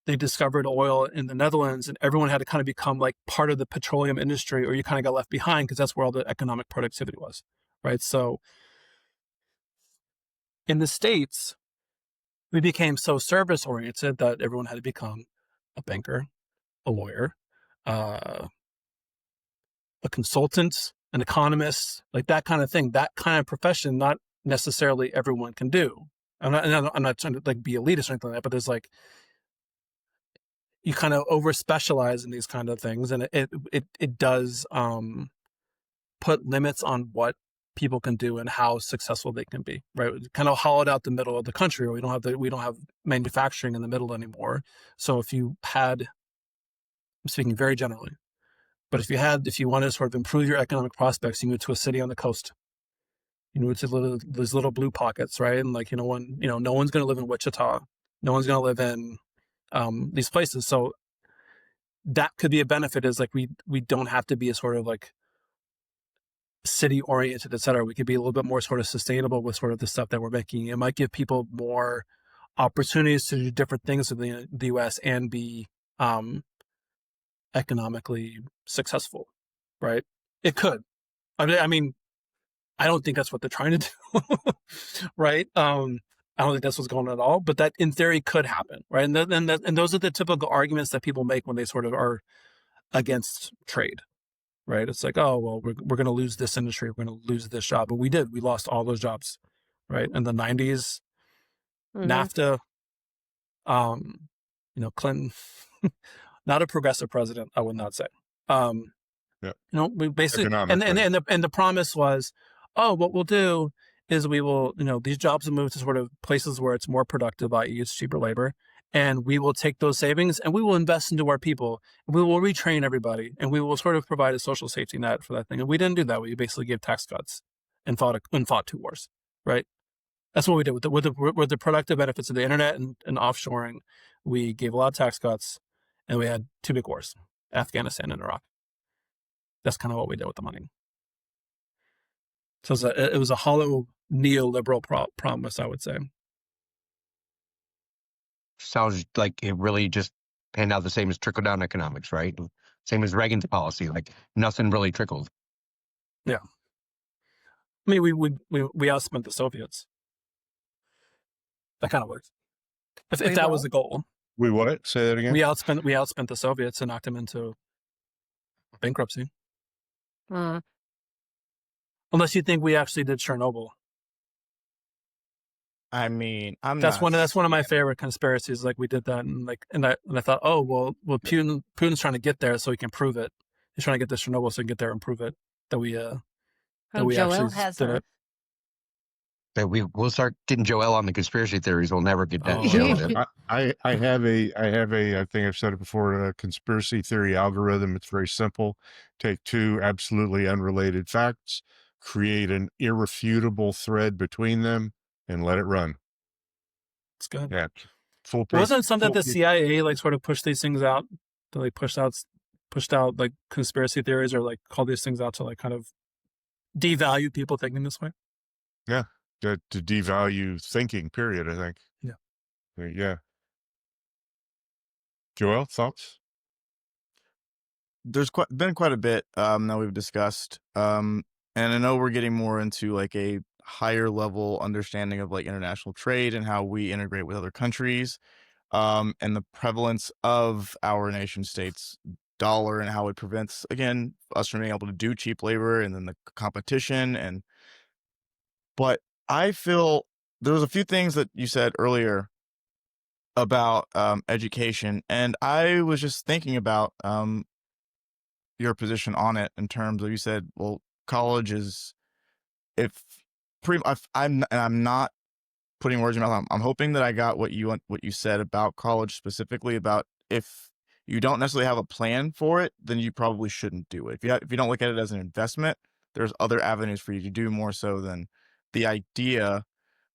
they discovered oil in the Netherlands and everyone had to kind of become like part of the petroleum industry, or you kind of got left behind because that's where all the economic productivity was, right? So in the States, we became so service oriented that everyone had to become a banker, a lawyer, uh, a consultant, an economist, like that kind of thing. That kind of profession, not necessarily everyone can do. I'm not trying to like be elitist or anything like that, but there's like, you kind of over specialize in these kind of things, and it does put limits on what people can do and how successful they can be, right? We kind of hollowed out the middle of the country. We don't have manufacturing in the middle anymore. So if you had, I'm speaking very generally, but if you want to sort of improve your economic prospects, you move to a city on the coast. You move to those little blue pockets, right? And like, no one's going to live in Wichita. No one's going to live in these places. So that could be a benefit, is like we don't have to be a sort of like city oriented, et cetera. We could be a little bit more sort of sustainable with sort of the stuff that we're making. It might give people more opportunities to do different things in the US and be economically successful, right? It could. I mean, I don't think that's what they're trying to do, right? I don't think that's what's going on at all, but that in theory could happen, right? And those are the typical arguments that people make when they sort of are against trade, right? It's like, oh, well, we're going to lose this industry, we're going to lose this job, but we lost all those jobs, right? In the 90s, NAFTA, Clinton, not a progressive president, I would not say. Yeah. We basically, and the promise was, oh, what we'll do is we will, these jobs will move to sort of places where it's more productive, i.e. it's cheaper labor. And we will take those savings and we will invest into our people. And we will retrain everybody and we will sort of provide a social safety net for that thing. And we didn't do that. We basically gave tax cuts and fought two wars, right? That's what we did with the productive benefits of the internet and offshoring. We gave a lot of tax cuts and we had two big wars, Afghanistan and Iraq. That's kind of what we did with the money. So it was a hollow neoliberal promise, I would say. Sounds like it really just panned out the same as trickle-down economics, right? Same as Reagan's policy, like nothing really trickled. Yeah. I mean, we outspent the Soviets. That kind of works. If that was the goal. We what? Say that again? We outspent the Soviets and knocked them into bankruptcy. Unless you think we actually did Chernobyl. I mean, that's one of my favorite conspiracies. Like we did that, and I thought, oh well, Putin's trying to get there so he can prove it. He's trying to get to Chernobyl so he can get there and prove it that we Joel has did it. That we'll start getting Joel on the conspiracy theories. We'll never get that. I have I think I've said it before, a conspiracy theory algorithm. It's very simple. Take two absolutely unrelated facts, create an irrefutable thread between them, and let it run. It's good. Yeah. Wasn't something that the CIA like sort of pushed these things out? To like pushed out like conspiracy theories, or like called these things out to like kind of devalue people thinking this way? Yeah. To devalue thinking, period, I think. Yeah. Yeah. Joel, thoughts? There's been quite a bit that we've discussed. And I know we're getting more into like a higher level understanding of like international trade and how we integrate with other countries, and the prevalence of our nation state's dollar and how it prevents, again, us from being able to do cheap labor and then the competition. But I feel there was a few things that you said earlier about education, and I was just thinking about your position on it in terms of, you said, well, college is, I'm not putting words in your mouth. I'm hoping that I got what you said about college, specifically about if you don't necessarily have a plan for it, then you probably shouldn't do it. If you don't look at it as an investment, there's other avenues for you to do more so than the idea.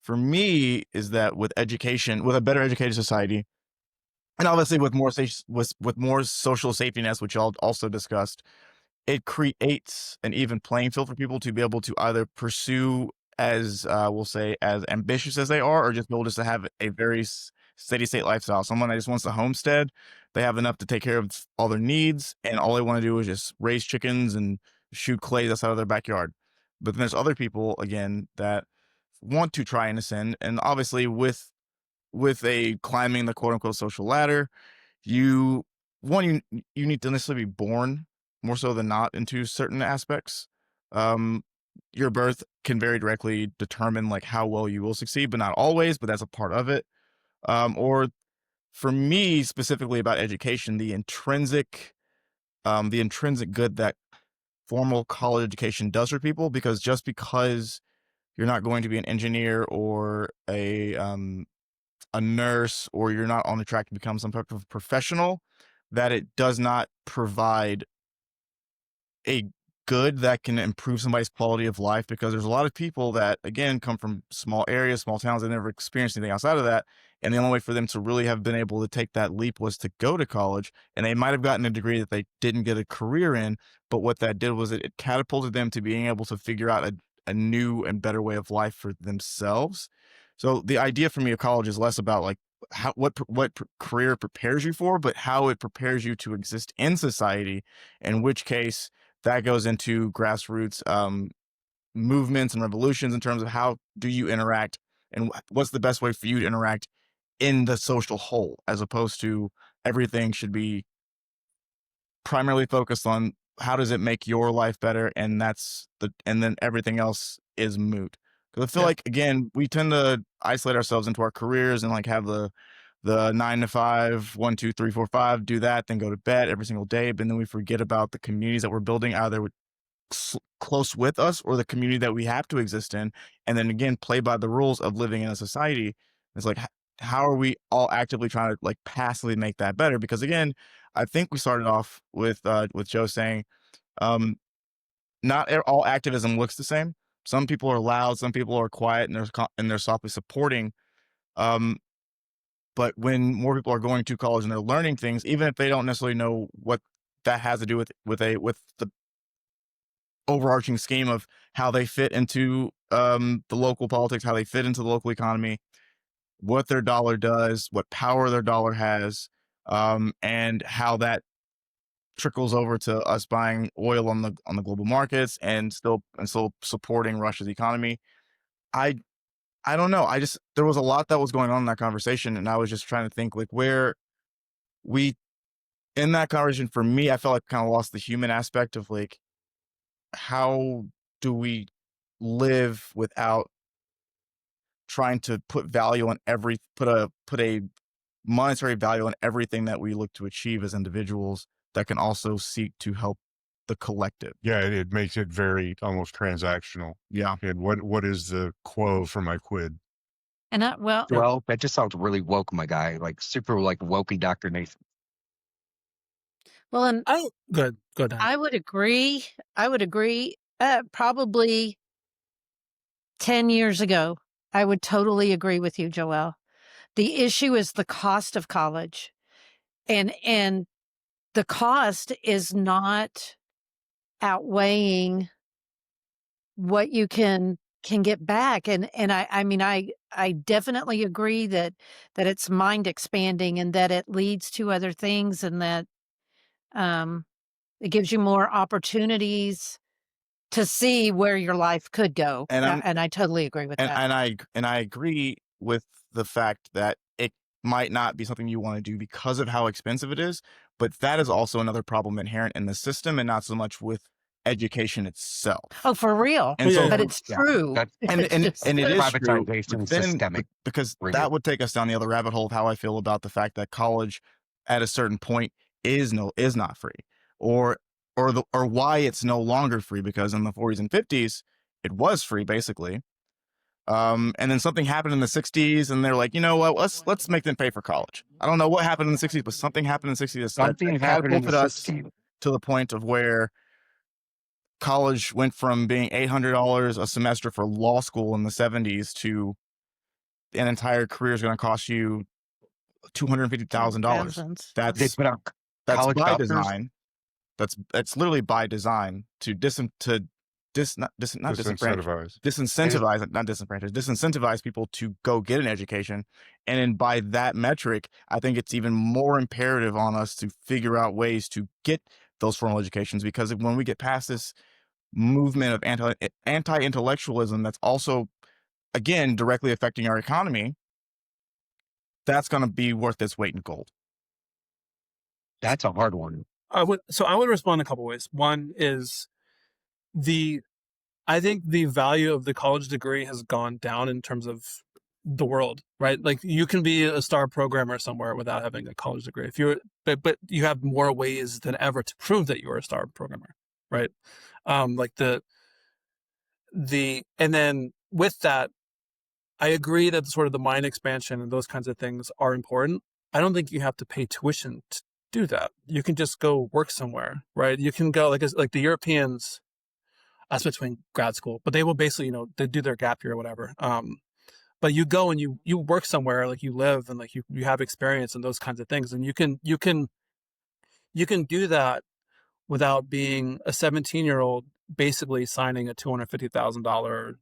For me, is that with education, with a better educated society, and obviously with more social safety nets, which y'all also discussed, it creates an even playing field for people to be able to either pursue as we'll say as ambitious as they are, or just be able just to have a very steady state lifestyle. Someone that just wants to homestead, they have enough to take care of all their needs, and all they want to do is just raise chickens and shoot clay that's out of their backyard. But then there's other people again that want to try and ascend, and obviously with a climbing the quote unquote social ladder, you you need to necessarily be born more so than not into certain aspects. Um, your birth can very directly determine like how well you will succeed, but not always, but that's a part of it. Or for me specifically about education, the intrinsic good that formal college education does for people, because just because you're not going to be an engineer or a nurse, or you're not on the track to become some type of professional, that it does not provide a good that can improve somebody's quality of life. Because there's a lot of people that again come from small areas, small towns, they never experienced anything outside of that, and the only way for them to really have been able to take that leap was to go to college, and they might have gotten a degree that they didn't get a career in, but what that did was it catapulted them to being able to figure out a new and better way of life for themselves. So the idea for me of college is less about like what career it prepares you for, but how it prepares you to exist in society, in which case that goes into grassroots movements and revolutions in terms of how do you interact and what's the best way for you to interact in the social whole, as opposed to everything should be primarily focused on how does it make your life better, and and then everything else is moot. Because I feel like again we tend to isolate ourselves into our careers and like have the 9 to 5, 1, 2, 3, 4, 5, do that, then go to bed every single day. But then we forget about the communities that we're building either close with us or the community that we have to exist in. And then again, play by the rules of living in a society. It's like, how are we all actively trying to like passively make that better? Because again, I think we started off with Joe saying, not all activism looks the same. Some people are loud, some people are quiet, and they're softly supporting. But when more people are going to college and they're learning things, even if they don't necessarily know what that has to do with the overarching scheme of how they fit into the local politics, how they fit into the local economy, what their dollar does, what power their dollar has, and how that trickles over to us buying oil on the global markets and still supporting Russia's economy. I don't know. There was a lot that was going on in that conversation, and I was just trying to think like where we in that conversation. For me, I felt like I kind of lost the human aspect of like, how do we live without trying to put value on put a monetary value on everything that we look to achieve as individuals that can also seek to help the collective. Yeah, it makes it very almost transactional. Yeah. And what is the quo for my quid? And Well, that just sounds really woke, my guy. Like super like wokey Dr. Nathan. well, and Good. I would agree. Probably 10 years ago, I would totally agree with you, Joelle. The issue is the cost of college. And the cost is not outweighing what you can get back. And I mean, I definitely agree that it's mind expanding and that it leads to other things, and that it gives you more opportunities to see where your life could go. And I totally agree with that. And I agree with the fact that it might not be something you want to do because of how expensive it is, but that is also another problem inherent in the system, and not so much with education itself. Oh, for real. And so, but it's true. And it is true, privatization systemic. because that would take us down the other rabbit hole of how I feel about the fact that college at a certain point is not free, or why it's no longer free, because in the 40s and 50s it was free basically. And then something happened in the 60s, and they're like, you know what? Let's make them pay for college. I don't know what happened in the 60s, but something happened in the 60s Something that happened in the catapulted us 60s. to the point of where college went from being $800 a semester for law school in the 70s to an entire career is going to cost you $250,000. Thousands. They That's put out that's college by vouchers. design. That's literally by design to Disincentivize. disincentivize people to go get an education. And then by that metric, I think it's even more imperative on us to figure out ways to get those formal educations, because when we get past this movement of anti-intellectualism that's also, again, directly affecting our economy, that's going to be worth its weight in gold. That's a hard one. I would respond a couple ways. One is I think the value of the college degree has gone down in terms of the world, right? Like you can be a star programmer somewhere without having a college degree. But you have more ways than ever to prove that you're a star programmer, right? And then with that, I agree that sort of the mind expansion and those kinds of things are important. I don't think you have to pay tuition to do that. You can just go work somewhere, right? You can go like the Europeans. That's between grad school, but they will basically, they do their gap year or whatever. But you go and you work somewhere, like you live and like you have experience and those kinds of things, and you can do that without being a 17-year-old basically signing a $250,000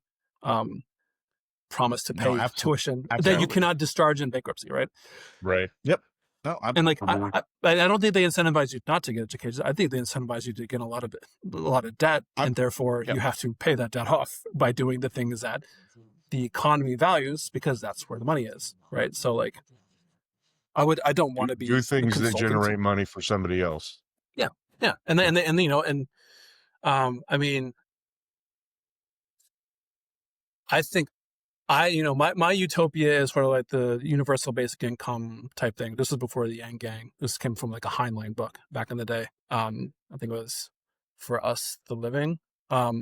promise to pay tuition that you cannot discharge in bankruptcy, right? Right. Yep. No, and like I don't think they incentivize you not to get educated. I think they incentivize you to get a lot of debt, and therefore you have to pay that debt off by doing the things that the economy values, because that's where the money is, right? So like, I don't want to be do things that generate money for somebody else. Yeah, and I mean, I think. My utopia is sort of like the universal basic income type thing. This was before the Yang Gang. This came from like a Heinlein book back in the day. I think it was For Us, the Living. But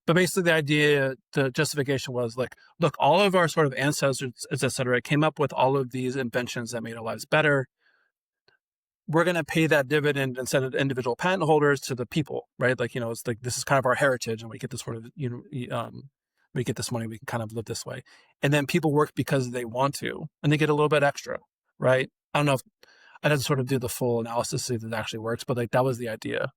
basically the idea, the justification was like, look, all of our sort of ancestors, et cetera, came up with all of these inventions that made our lives better. We're going to pay that dividend instead of individual patent holders to the people, right? Like, it's like, this is kind of our heritage, and we get this sort of, we get this money, we can kind of live this way. And then people work because they want to, and they get a little bit extra, right? I don't know if I didn't sort of do the full analysis to see if it actually works, but like that was the idea.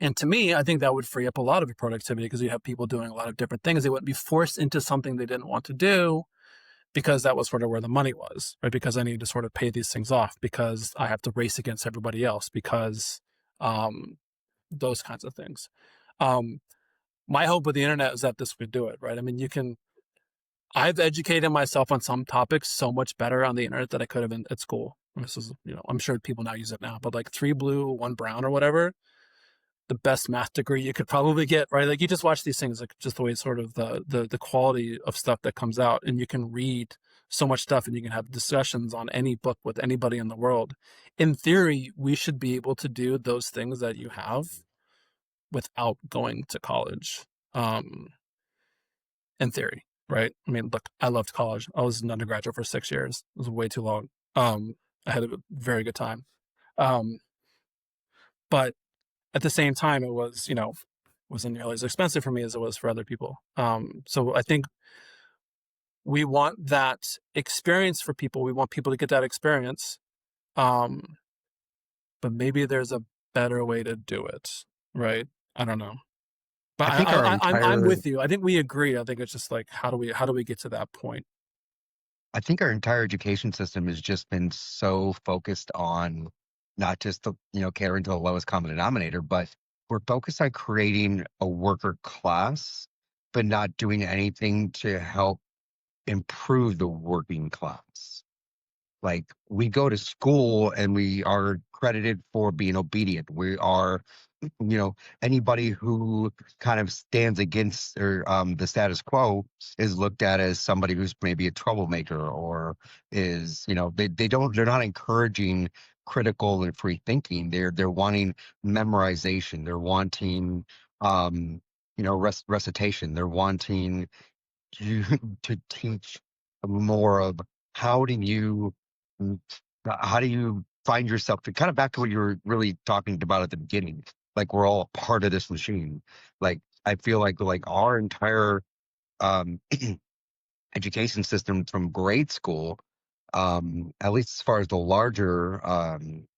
And to me, I think that would free up a lot of productivity, because you have people doing a lot of different things. They wouldn't be forced into something they didn't want to do, because that was sort of where the money was, right? Because I need to sort of pay these things off, because I have to race against everybody else, because those kinds of things. My hope with the internet is that this would do it, right? I mean, I've educated myself on some topics so much better on the internet than I could have at school. This is, I'm sure people now use it now, but like 3 blue, 1 brown or whatever, the best math degree you could probably get, right? Like you just watch these things, like just the way sort of the quality of stuff that comes out, and you can read so much stuff, and you can have discussions on any book with anybody in the world. In theory, we should be able to do those things that you have without going to college, in theory, right? I mean, look, I loved college. I was an undergraduate for 6 years. It was way too long. I had a very good time. But at the same time, it was, wasn't nearly as expensive for me as it was for other people. So I think we want that experience for people. We want people to get that experience. But maybe there's a better way to do it, right? I don't know. But I'm with you. I think we agree. I think it's just like, how do we get to that point? I think our entire education system has just been so focused on not just the, catering to the lowest common denominator, but we're focused on creating a worker class, but not doing anything to help improve the working class. Like, we go to school and we are credited for being obedient. We are, anybody who kind of stands against the status quo is looked at as somebody who's maybe a troublemaker, or is, they're not encouraging critical and free thinking. They're wanting memorization. They're wanting, recitation. They're wanting to to teach more of how do you mm, how do you find yourself, to kind of back to what you were really talking about at the beginning, like we're all a part of this machine. Like I feel like our entire um education system from grade school, at least as far as the larger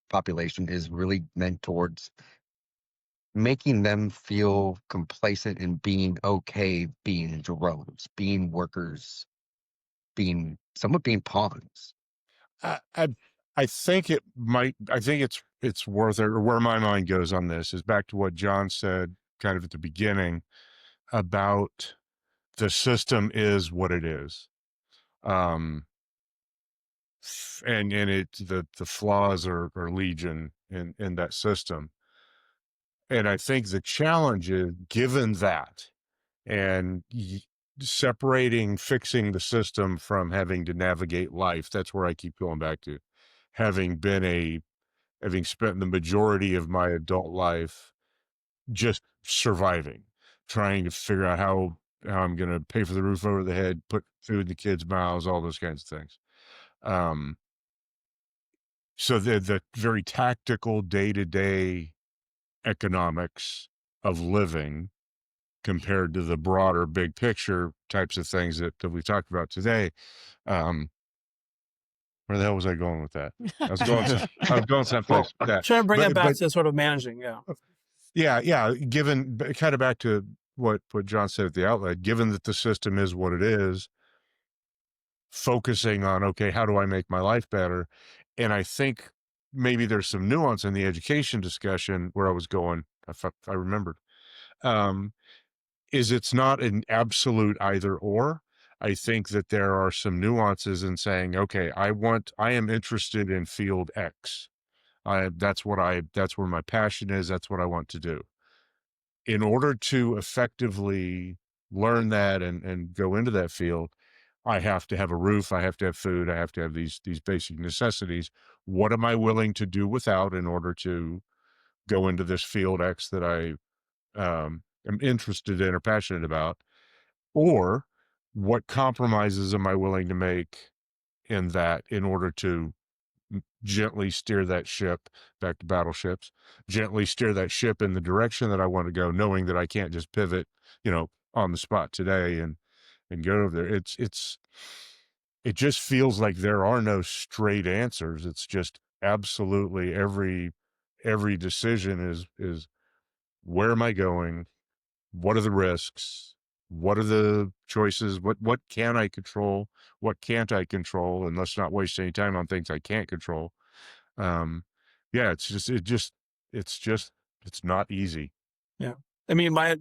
population, is really meant towards making them feel complacent and being okay being drones, being workers, being somewhat being pawns. I, I I think it might. I think it's worth it. Or where my mind goes on this is back to what John said, kind of at the beginning, about the system is what it is, um, and the flaws are legion in that system. And I think the challenge is, given that, and separating fixing the system from having to navigate life. That's where I keep going back to having spent the majority of my adult life just surviving, trying to figure out how I'm going to pay for the roof over the head, put food in the kids' mouths, all those kinds of things. So the very tactical day-to-day economics of living compared to the broader big picture types of things that we talked about today. Where the hell was I going with that? I was going someplace with that. Trying to bring it back to sort of managing. Yeah. Given kind of back to what John said at the outlet, given that the system is what it is, focusing on, okay, how do I make my life better? And I think maybe there's some nuance in the education discussion where I was going. I remembered. Is it's not an absolute either or. I think that there are some nuances in saying, okay, I am interested in field X. That's where my passion is. That's what I want to do. In order to effectively learn that and go into that field, I have to have a roof. I have to have food. I have to have these basic necessities. What am I willing to do without in order to go into this field X that I am interested in or passionate about? Or what compromises am I willing to make in that in order to gently steer that ship back to battleships, gently steer that ship in the direction that I want to go, knowing that I can't just pivot, on the spot today and go over there. It just feels like there are no straight answers. It's just absolutely every decision is where am I going? What are the risks? What are the choices? What can I control? What can't I control? And let's not waste any time on things I can't control. Yeah, it's not easy. Yeah. I mean, my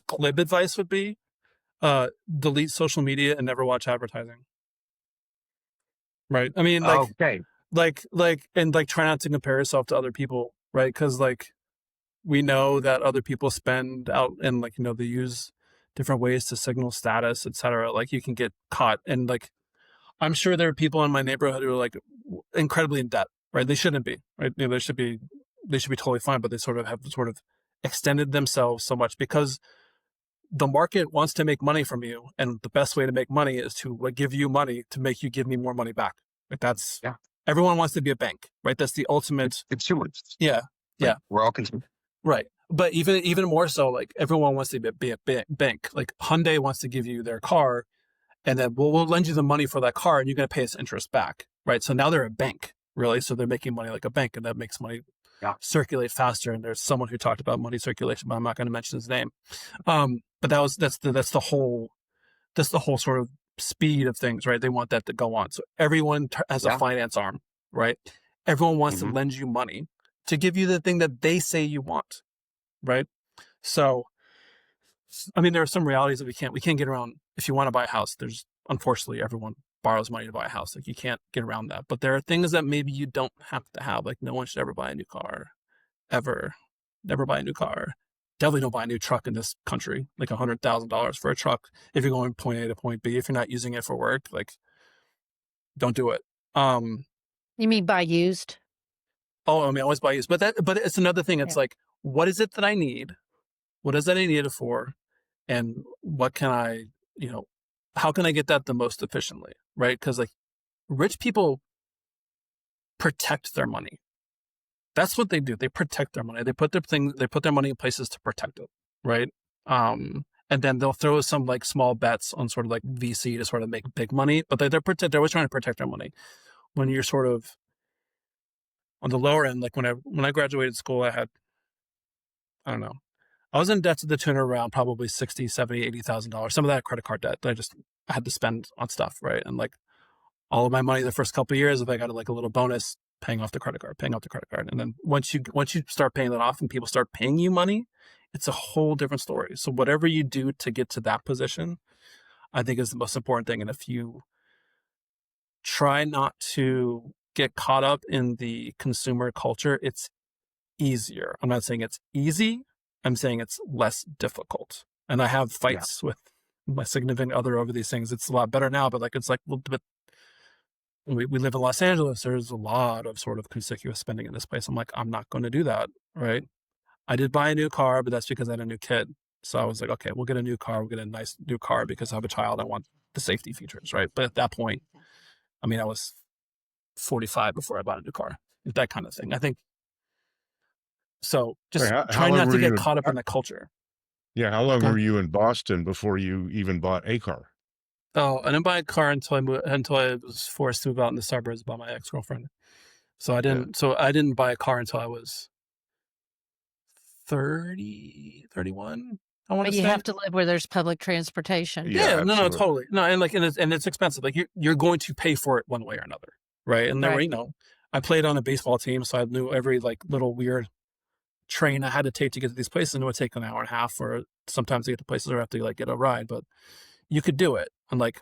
glib advice would be, delete social media and never watch advertising. Right. I mean, Okay. and try not to compare yourself to other people. Right. Cause we know that other people spend out and they use different ways to signal status, etc. Like you can get caught. And I'm sure there are people in my neighborhood who are incredibly in debt, right? They shouldn't be, right? They should be totally fine, but they sort of have extended themselves so much because the market wants to make money from you. And the best way to make money is to give you money to make you give me more money back. That's everyone wants to be a bank, right? That's the ultimate consumers. Yeah. Yeah. We're all consumers. Right. But even more so, everyone wants to be a bank. Hyundai wants to give you their car and then we'll lend you the money for that car and you're going to pay us interest back. Right. So now they're a bank, really. So they're making money like a bank and that makes money circulate faster. And there's someone who talked about money circulation, but I'm not going to mention his name. But that's the whole sort of speed of things, right? They want that to go on. So everyone has a finance arm, right? Everyone wants to lend you money to give you the thing that they say you want, right? So, I mean, there are some realities that we can't get around. If you want to buy a house, unfortunately, everyone borrows money to buy a house. You can't get around that. But there are things that maybe you don't have to have. No one should ever buy a new car, ever. Never buy a new car. Definitely don't buy a new truck in this country. $100,000 for a truck if you're going point A to point B. If you're not using it for work, don't do it. You mean buy used? Oh, I mean, always buy used. But it's another thing. It's what is it that I need? What is that I need it for? And what can I, how can I get that the most efficiently, right? Because like rich people protect their money. That's what they do. They protect their money. They put their money in places to protect it, right? And then they'll throw some like small bets on sort of like VC to sort of make big money, but they're always trying to protect their money. When you're sort of on the lower end, like when I graduated school, I was in debt to the tune of around probably $60,000, $70,000, $80,000. Some of that credit card debt that I had to spend on stuff, right? And like all of my money the first couple of years, if I got like a little bonus, paying off the credit card. And then once you start paying that off and people start paying you money, it's a whole different story. So whatever you do to get to that position, I think is the most important thing. And if you try not to get caught up in the consumer culture, it's easier. I'm not saying it's easy. I'm saying it's less difficult. And I have fights with my significant other over these things. It's a lot better now, but like, it's like, well, but we live in Los Angeles. There's a lot of sort of conspicuous spending in this place. I'm like, I'm not going to do that. Right. I did buy a new car, but that's because I had a new kid. So I was like, okay, we'll get a new car. We'll get a nice new car because I have a child. I want the safety features. Right. But at that point, I mean, I was 45 before I bought a new car, that kind of thing. I think so. Just trying not to get caught up in the culture. Yeah. How long were you in Boston before you even bought a car? Oh, I didn't buy a car until I was forced to move out in the suburbs by my ex-girlfriend. So I didn't buy a car until I was 30, 31. I want to say. But you have to live where there's public transportation. Yeah, no, totally. No, and it's expensive. Like you're going to pay for it one way or another, right? And then I played on a baseball team, so I knew every like little weird train I had to take to get to these places, and it would take an hour and a half, or sometimes to get to places, or I have to like get a ride, but you could do it. And like,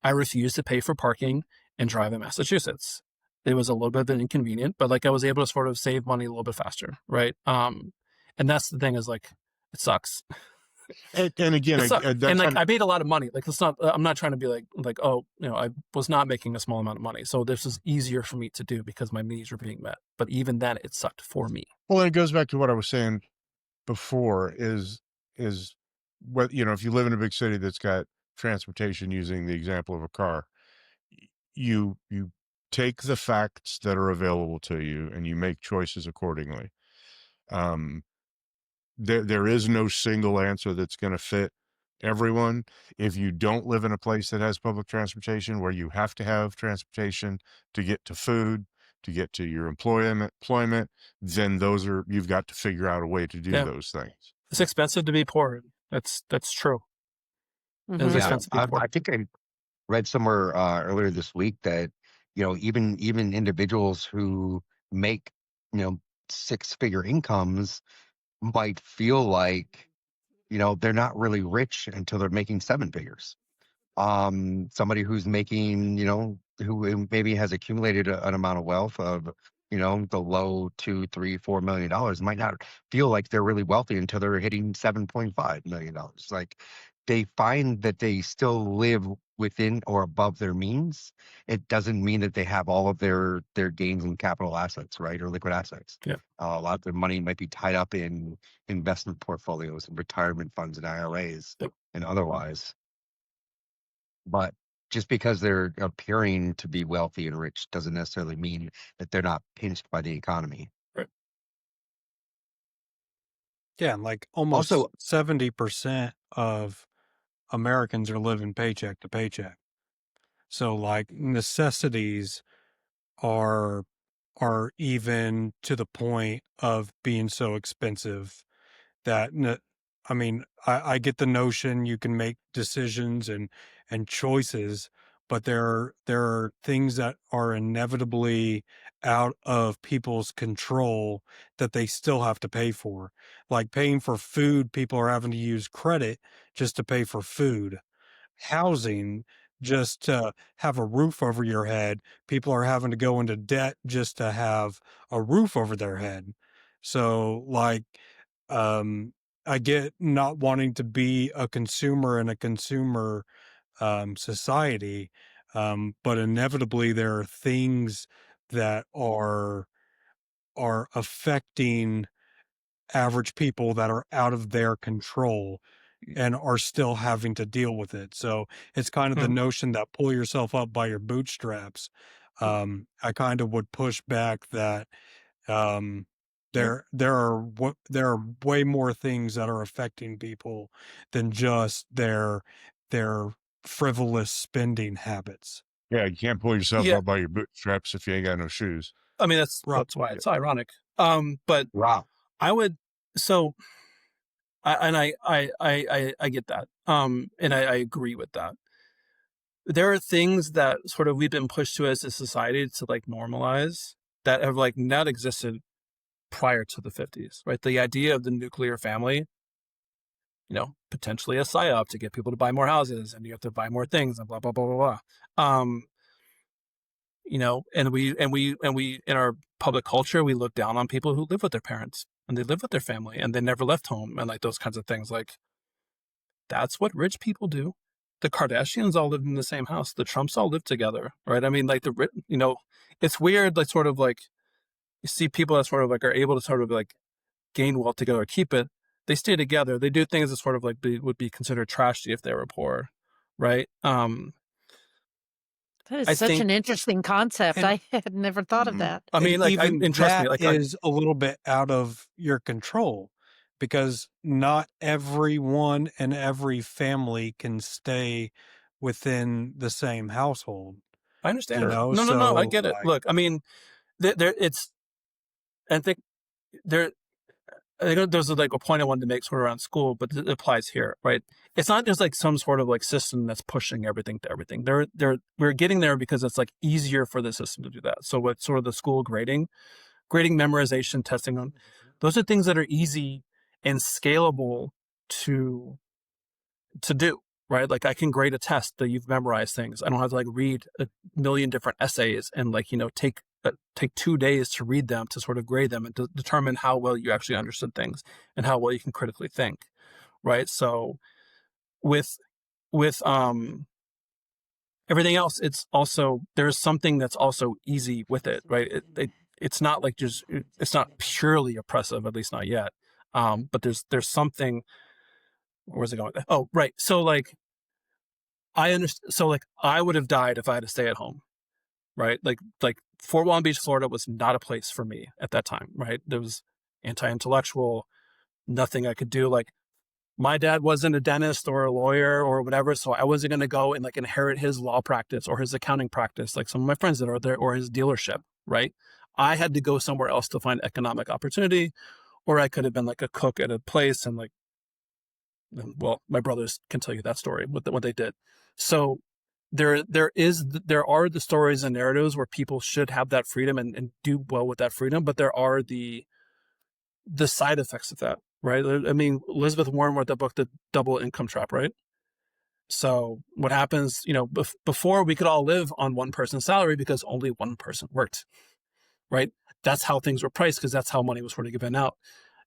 I refused to pay for parking and drive in Massachusetts. It was a little bit inconvenient, but like I was able to sort of save money a little bit faster, right? And that's the thing is like, it sucks. And again, and like I made a lot of money. Like it's not. I'm not trying to be like oh, I was not making a small amount of money, so this was easier for me to do because my needs were being met. But even then, it sucked for me. Well, and it goes back to what I was saying before. Is what if you live in a big city that's got transportation, using the example of a car, you take the facts that are available to you and you make choices accordingly. There is no single answer that's going to fit everyone. If you don't live in a place that has public transportation, where you have to have transportation to get to food, to get to your employment, then you've got to figure out a way to do those things. It's expensive to be poor. That's true. Mm-hmm. It's expensive to be poor. I think I read somewhere earlier this week that even individuals who make 6-figure incomes might feel like they're not really rich until they're making 7 figures. Somebody who's making who maybe has accumulated an amount of wealth of the low $2, $3, $4 million might not feel like they're really wealthy until they're hitting $7.5 million. Like they find that they still live within or above their means. It doesn't mean that they have all of their gains in capital assets, right, or liquid assets. Yeah, a lot of their money might be tied up in investment portfolios and retirement funds and IRAs and otherwise. But just because they're appearing to be wealthy and rich doesn't necessarily mean that they're not pinched by the economy. Right. Yeah, and like almost 70% of Americans are living paycheck to paycheck. So like necessities are even to the point of being so expensive that I get the notion you can make decisions and choices, but there are things that are inevitably out of people's control that they still have to pay for. Like paying for food, people are having to use credit just to pay for food. Housing, just to have a roof over your head, people are having to go into debt just to have a roof over their head. So like, I get not wanting to be a consumer in a consumer society, but inevitably there are things that are affecting average people that are out of their control. and are still having to deal with it. So it's kind of the notion that pull yourself up by your bootstraps. I kind of would push back that there are way more things that are affecting people than just their frivolous spending habits. Yeah, you can't pull yourself Yeah. up by your bootstraps if you ain't got no shoes. I mean, that's why it's ironic. But Wow. I would, so, I get that. And I agree with that. There are things that sort of we've been pushed to as a society to like normalize that have like not existed prior to the 50s, right? The idea of the nuclear family, potentially a psyop to get people to buy more houses, and you have to buy more things, and blah blah blah blah blah. And we in our public culture, we look down on people who live with their parents and they live with their family and they never left home, and like those kinds of things. Like, that's what rich people do. The Kardashians all lived in the same house. The Trumps all lived together, right? I mean, like it's weird, like sort of like you see people that sort of like are able to sort of like gain wealth together, keep it. They stay together. They do things that sort of like would be considered trashy if they were poor, right? That is such an interesting concept. I had never thought of that. I mean, like, even and trust me, that like, is a little bit out of your control, because not everyone and every family can stay within the same household. I understand. You know? No, I get it. Look, I mean, I think there's like a point I wanted to make sort of around school, but it applies here, right? It's not just like some sort of like system that's pushing everything to everything. We're getting there because it's like easier for the system to do that. So with sort of the school grading, memorization, testing on, those are things that are easy and scalable to do, right? Like, I can grade a test that you've memorized things. I don't have to like read a million different essays and like, take 2 days to read them to sort of grade them and to determine how well you actually understood things and how well you can critically think, right? So with everything else, it's also, there's something that's also easy with it, right? It's not like it's not purely oppressive, at least not yet. But there's something. Where's it going? Oh, right. So like, I understand. So like, I would have died if I had to stay at home, right? Like Fort Walton Beach, Florida was not a place for me at that time, right? There was anti-intellectual, nothing I could do. Like, my dad wasn't a dentist or a lawyer or whatever, so I wasn't going to go and like inherit his law practice or his accounting practice like some of my friends that are there, or his dealership, right? I had to go somewhere else to find economic opportunity, or I could have been like a cook at a place and like, well, my brothers can tell you that story, what they did. So there are the stories and narratives where people should have that freedom and do well with that freedom, but there are the side effects of that, right? I mean, Elizabeth Warren wrote that book, The Double Income Trap, right? So what happens, before we could all live on one person's salary because only one person worked, right? That's how things were priced, because that's how money was sort of given out.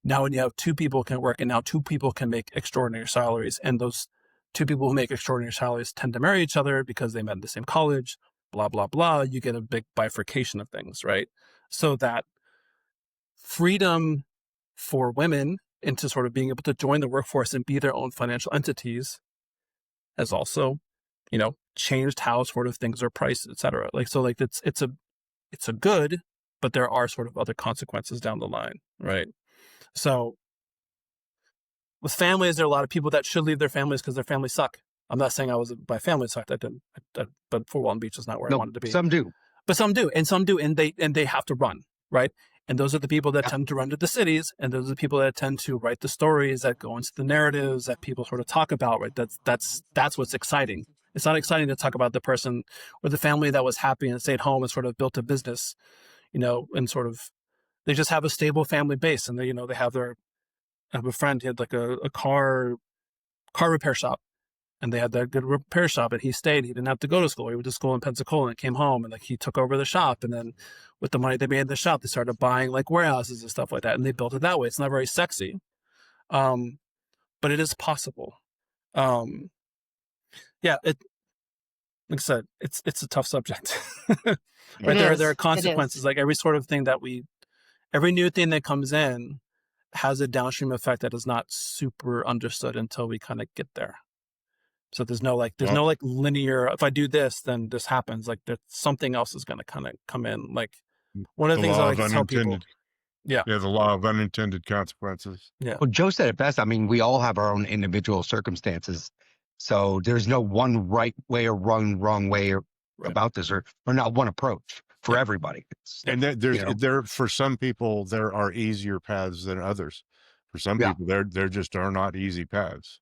Now, when you have two people can work, and now two people can make extraordinary salaries, and those two people who make extraordinary salaries tend to marry each other because they met in the same college, blah, blah, blah, you get a big bifurcation of things, right? So that freedom for women into sort of being able to join the workforce and be their own financial entities has also, changed how sort of things are priced, et cetera. Like, so like it's a good, but there are sort of other consequences down the line, right? So with families, there are a lot of people that should leave their families because their families suck. I'm not saying my family sucked. I didn't, but Fort Walton Beach is not where I wanted to be. Some do. But some do, and they have to run, right? And those are the people that tend to run to the cities, and those are the people that tend to write the stories that go into the narratives that people sort of talk about, right? That's what's exciting. It's not exciting to talk about the person or the family that was happy and stayed home and sort of built a business, and sort of, they just have a stable family base, and they have I have a friend, he had like a car repair shop, and they had that good repair shop, and he stayed. He didn't have to go to school. He went to school in Pensacola and came home, and like he took over the shop. And then with the money they made in the shop, they started buying like warehouses and stuff like that. And they built it that way. It's not very sexy. But it is possible. Like I said, it's a tough subject. Right? There are consequences, like every sort of thing every new thing that comes in, has a downstream effect that is not super understood until we kind of get there. So there's no like linear, if I do this, then this happens. Like there's something else is going to kind of come in. Like one of the things I like to tell people. Yeah. Yeah, the law of unintended consequences. Yeah. Well, Joe said it best. I mean, we all have our own individual circumstances. So there's no one right way or wrong way about this, or not one approach for everybody. And there for some people there are easier paths than others. For some people there just are not easy paths.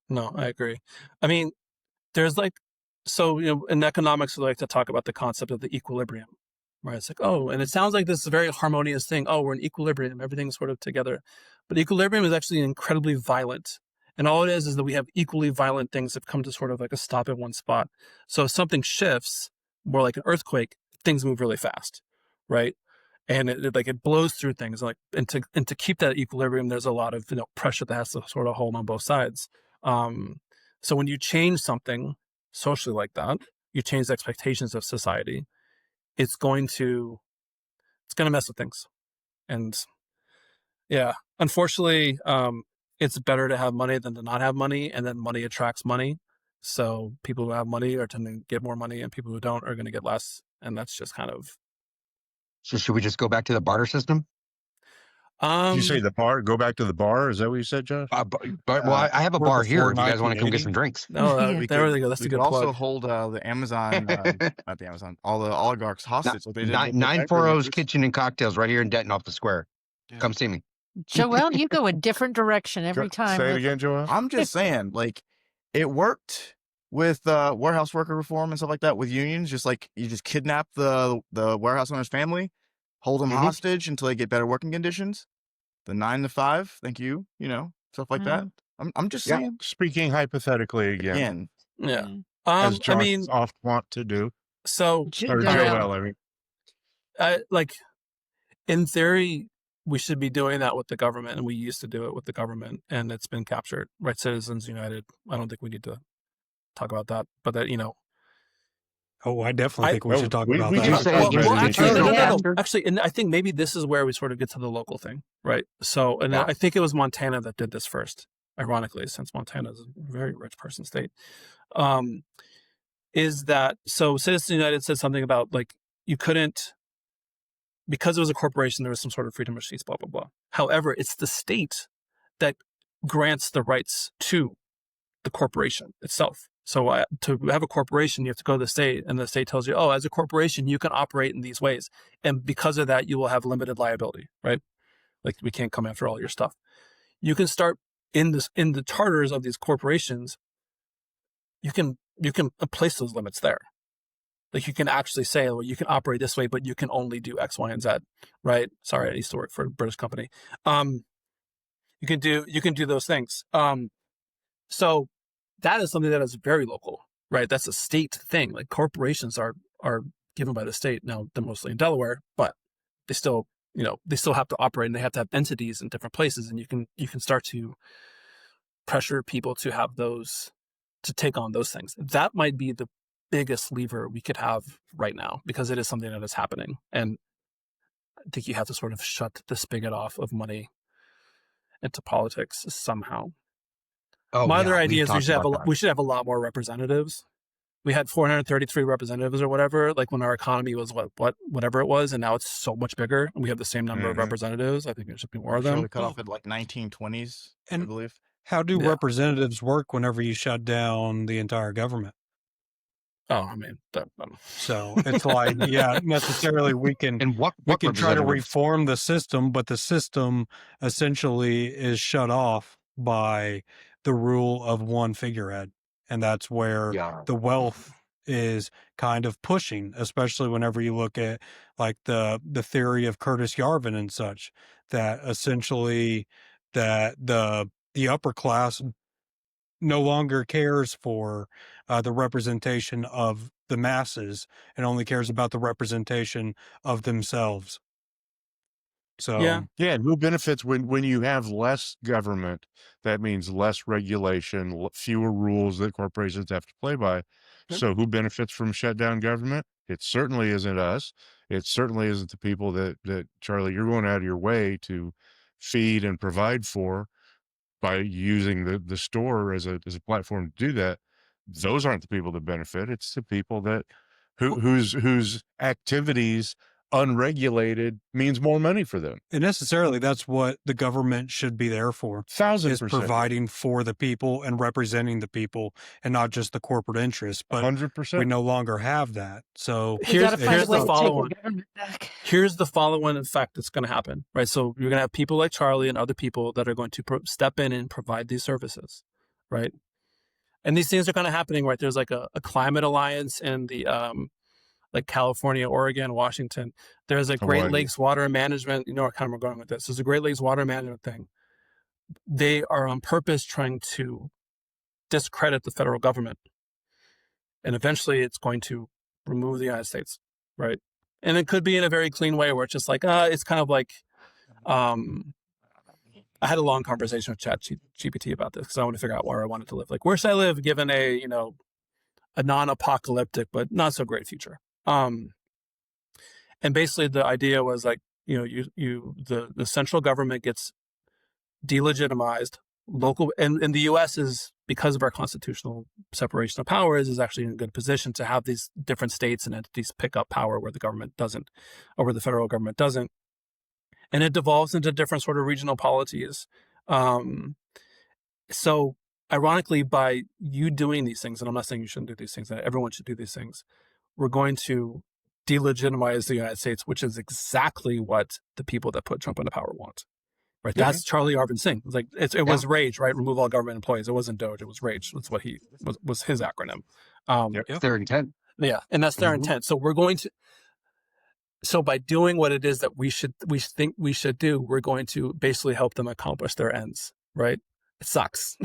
No, I agree. I mean, there's like, so, in economics, we like to talk about the concept of the equilibrium, right? It's like, oh, and it sounds like this is a very harmonious thing. Oh, we're in equilibrium. Everything's sort of together. But equilibrium is actually incredibly violent. And all it is that we have equally violent things that come to sort of like a stop at one spot. So if something shifts, more like an earthquake, things move really fast, right? And it blows through things. And to keep that equilibrium, there's a lot of pressure that has to sort of hold on both sides. So when you change something socially like that, you change the expectations of society, it's going to mess with things. And yeah, unfortunately, it's better to have money than to not have money, and then money attracts money. So people who have money are tending to get more money, and people who don't are going to get less. And that's just kind of. So should we just go back to the barter system? Did you say the bar? Go back to the bar? Is that what you said, Josh? Well, I have a bar here. If you guys want to come get some drinks. No, there we go. That's a good plug. Also hold the Amazon, not the Amazon, all the oligarchs hostage. So they did 940's Kitchen and Cocktails right here in Denton off the square. Yeah. Come see me. Joel, you go a different direction every time. Say it again, Joel. I'm just saying, like, it worked with warehouse worker reform and stuff like that with unions. Just like you just kidnap the warehouse owner's family, hold them hostage until they get better working conditions. The 9 to 5, thank you. Stuff like that. I'm just saying. Speaking hypothetically again. Yeah. As Josh oft want to do. So Joel, like in theory, we should be doing that with the government, and we used to do it with the government, and it's been captured. Right? Citizens United. I don't think we need to talk about that, but that Oh, I definitely think we should talk about that. Actually, and I think maybe this is where we sort of get to the local thing, right? So, and I think it was Montana that did this first, ironically, since Montana is a very rich person state. Is that so? Citizens United said something about like you couldn't, because it was a corporation, there was some sort of freedom of speech, blah blah blah. However, it's the state that grants the rights to the corporation itself. So to have a corporation, you have to go to the state, and the state tells you, oh, as a corporation, you can operate in these ways. And because of that, you will have limited liability, right? Like we can't come after all your stuff. You can start in the charters of these corporations, you can place those limits there. Like you can actually say, well, you can operate this way, but you can only do X, Y, and Z, right? Sorry, I used to work for a British company. You can do those things. So that is something that is very local, right? That's a state thing. Like corporations are given by the state. Now they're mostly in Delaware, but they still have to operate, and they have to have entities in different places. And you can start to pressure people to have those, to take on those things. That might be the biggest lever we could have right now, because it is something that is happening. And I think you have to sort of shut the spigot off of money into politics somehow. My other idea is we should have a lot more representatives. We had 433 representatives or whatever, like when our economy was whatever it was, and now it's so much bigger, and we have the same number of representatives. I think there should be more of them. We cut off at like 1920s, I believe. How do representatives work whenever you shut down the entire government? Oh, I mean, so it's like, necessarily we can try to reform the system, but the system essentially is shut off by the rule of one figurehead. And that's where the wealth is kind of pushing, especially whenever you look at like the theory of Curtis Yarvin and such, that essentially that the upper class no longer cares for the representation of the masses and only cares about the representation of themselves. So and who benefits when you have less government? That means less regulation, fewer rules that corporations have to play by. So who benefits from shut down government? It certainly isn't us. It certainly isn't the people that Charlie, you're going out of your way to feed and provide for by using the store as a platform to do that, those aren't the people that benefit. It's the people that whose activities unregulated means more money for them. And necessarily, that's what the government should be there for. 1,000%. Providing for the people and representing the people, and not just the corporate interests. But 100%. we no longer have that. So here's the follow-on effect that's going to happen, right? So you're going to have people like Charlie and other people that are going to step in and provide these services, right? And these things are kind of happening, right? There's like a climate alliance in the like California, Oregon, Washington. There's a Great Lakes Water Management. You know, kind of we're going with this. There's a Great Lakes Water Management thing. They are on purpose trying to discredit the federal government, and eventually it's going to remove the United States, right? And it could be in a very clean way, where it's just like, it's kind of like, I had a long conversation with ChatGPT about this because I want to figure out where I wanted to live. Like, where should I live given a non-apocalyptic but not so great future? And basically the idea was like, the central government gets delegitimized. Local and the U.S. is, because of our constitutional separation of powers, is actually in a good position to have these different states and entities pick up power where the government doesn't, or where the federal government doesn't. And it devolves into different sort of regional polities. So ironically, by you doing these things, and I'm not saying you shouldn't do these things, everyone should do these things, we're going to delegitimize the United States, which is exactly what the people that put Trump into power want. Right? That's Charlie Arvin Singh. It was like, it was RAGE, right? Remove all government employees. It wasn't DOGE, it was RAGE. That's what he was his acronym. It's their intent. Yeah, and that's their intent. So we're going to, so by doing what it is that we think we should do, we're going to basically help them accomplish their ends, right? It sucks.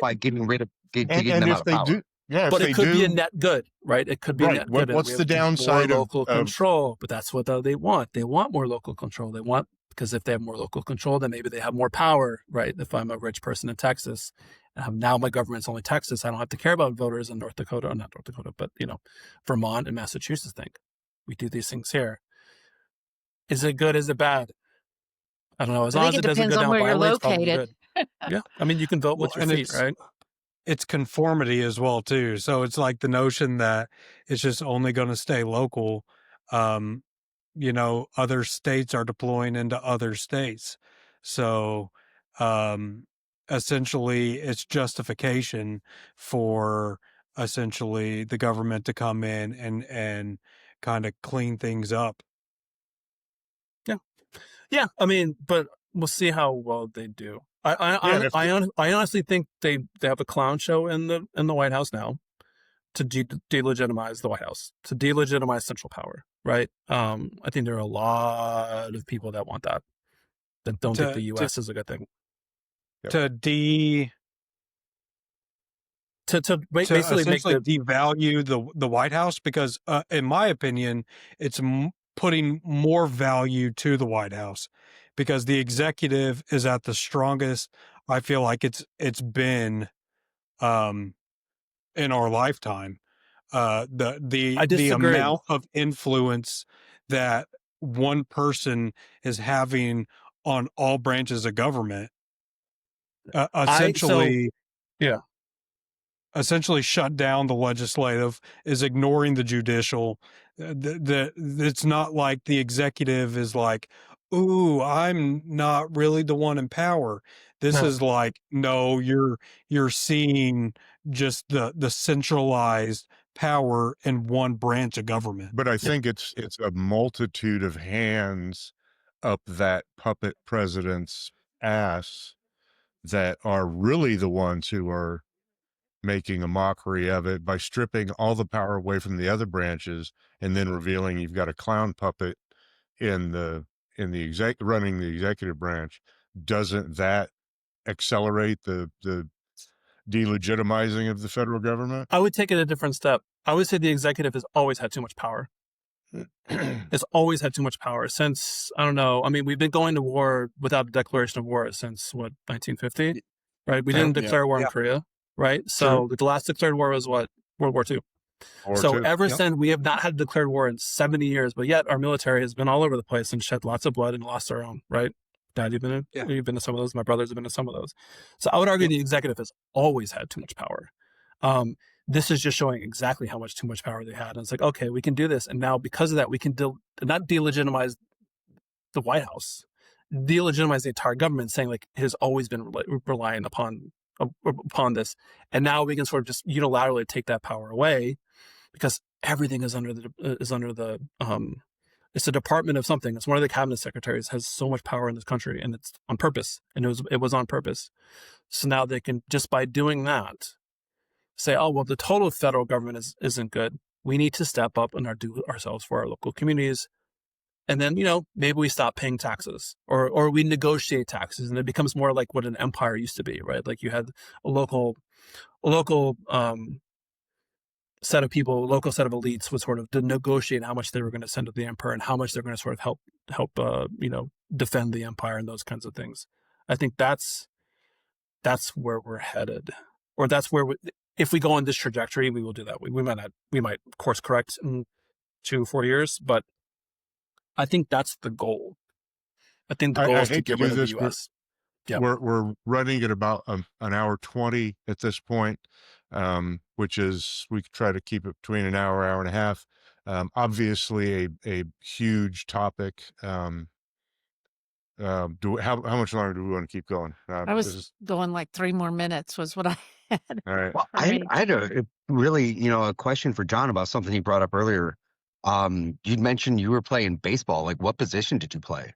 By getting rid of getting them out of power. But it could be a net good, right? It could be a net good. What's the downside of local control? But that's what they want. They want more local control. They want, because if they have more local control, then maybe they have more power, right? If I'm a rich person in Texas, now my government's only Texas, I don't have to care about voters in North Dakota, not North Dakota, but Vermont and Massachusetts think we do these things here. Is it good? Is it bad? I don't know. As long as it doesn't go down violently, it's probably good. Yeah, I mean, you can vote with your feet, right? It's conformity as well too. So it's like the notion that it's just only going to stay local. Other states are deploying into other states. So essentially it's justification for essentially the government to come in and kind of clean things up. Yeah. I mean, but we'll see how well they do. I honestly think they have a clown show in the White House now to delegitimize the White House, to delegitimize central power, right? I think there are a lot of people that want that don't think the U.S. is a good thing. To basically devalue the White House, because in my opinion, it's putting more value to the White House, because the executive is at the strongest I feel like it's been in our lifetime. The amount of influence that one person is having on all branches of government essentially shut down the legislative, is ignoring the judicial. It's not like the executive is like, ooh, I'm not really the one in power. This is like, no, you're seeing just the centralized power in one branch of government. But I think it's a multitude of hands up that puppet president's ass that are really the ones who are making a mockery of it by stripping all the power away from the other branches and then revealing you've got a clown puppet running the executive branch. Doesn't that accelerate the delegitimizing of the federal government? I would take it a different step. I would say the executive has always had too much power. It's always had too much power since, I don't know. I mean, we've been going to war without a declaration of war since 1950, right? We didn't declare war in Korea, right? So the last declared war was what? World War II. Or So two. ever Yep. since, we have not had a declared war in 70 years, but yet our military has been all over the place and shed lots of blood and lost their own, right? Dad, you've been to some of those. My brothers have been to some of those. So I would argue the executive has always had too much power. This is just showing exactly how much too much power they had. And it's like, okay, we can do this. And now because of that, we can not delegitimize the White House, delegitimize the entire government, saying like it has always been relying upon this. And now we can sort of just unilaterally take that power away because everything is under the it's a department of something. It's one of the cabinet secretaries has so much power in this country, and it's on purpose. And it was on purpose. So now they can, just by doing that, say, oh, well, the total federal government isn't good. We need to step up and do ourselves for our local communities. And then, maybe we stop paying taxes or we negotiate taxes, and it becomes more like what an empire used to be, right? Like you had a local set of people, local set of elites would sort of negotiate how much they were going to send to the emperor and how much they're going to sort of help defend the empire and those kinds of things. I think that's where we're headed, or that's where if we go on this trajectory, we will do that. We might course correct in 2-4 years, but I think that's the goal. I think the goal is to get rid of the U.S. Yep. We're running at about an hour 20 at this point, which is, we try to keep it between an hour and a half. Obviously a huge topic. How much longer do we want to keep going? I was going like 3 more minutes was what I had. All right. Well, I had a really, a question for Jon about something he brought up earlier. You'd mentioned you were playing baseball. Like, what position did you play?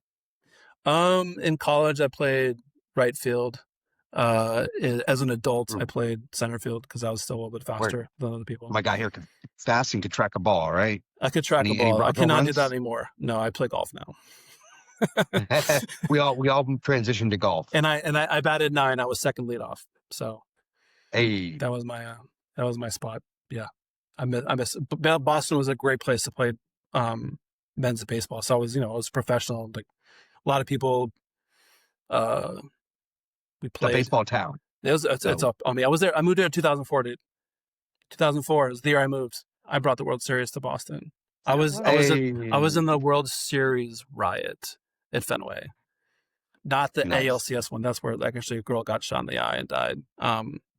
In college, I played right field. As an adult, I played center field because I was still a little bit faster than other people. My guy here could fast and could track a ball, right? I could track a ball. I cannot do that anymore. No, I play golf now. we all transitioned to golf. And I batted 9. I was second leadoff. So hey, that was my spot. Yeah. I miss Boston was a great place to play men's baseball. So I was professional. Like a lot of people we played. It's a baseball town. It's up on me. I was there. I moved there in 2004, dude. 2004 is the year I moved. I brought the World Series to Boston. I was in the World Series riot at Fenway. Not the ALCS one. That's where actually a girl got shot in the eye and died.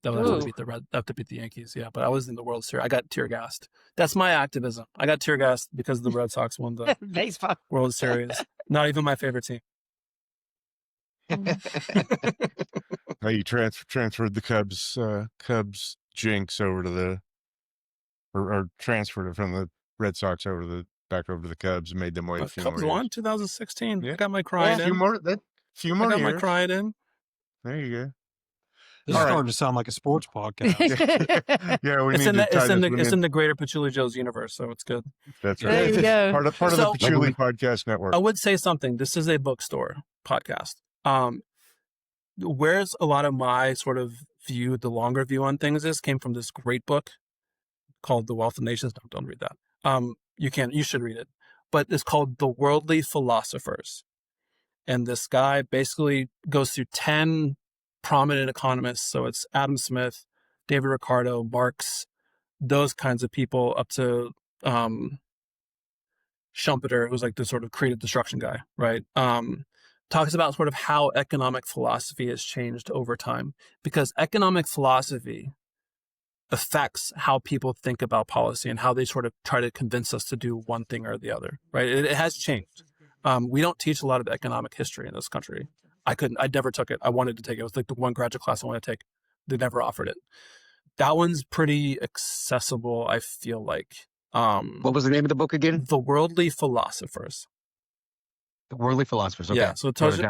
That was to beat the Yankees. Yeah, but I was in the World Series. I got tear gassed. That's my activism. I got tear gassed because the Red Sox won the baseball World Series. Not even my favorite team. How you transferred the Cubs jinx over to or transferred it from the Red Sox back over to the Cubs and made them wait a few Cubs more won 2016. Yeah. I got my crying in. Few more years. My crying in. There you go. This is starting to sound like a sports podcast. It's in the greater Patchouli Joe's universe, so it's good. That's right. There you go. Part of the Patchouli Podcast Network. I would say something. This is a bookstore podcast. Where's a lot of my sort of view, the longer view on things came from this great book called The Wealth of Nations. No, don't read that. You should read it. But it's called The Worldly Philosophers. And this guy basically goes through 10 prominent economists. So it's Adam Smith, David Ricardo, Marx, those kinds of people, up to Schumpeter, who's like the sort of creative destruction guy, right? Talks about sort of how economic philosophy has changed over time, because economic philosophy affects how people think about policy and how they sort of try to convince us to do one thing or the other, right? It has changed. We don't teach a lot of economic history in this country. I never took it. I wanted to take it. It was like the one graduate class I wanted to take. They never offered it. That one's pretty accessible, I feel like. What was the name of the book again? The Worldly Philosophers. The Worldly Philosophers. Okay. Yeah. So it tells you,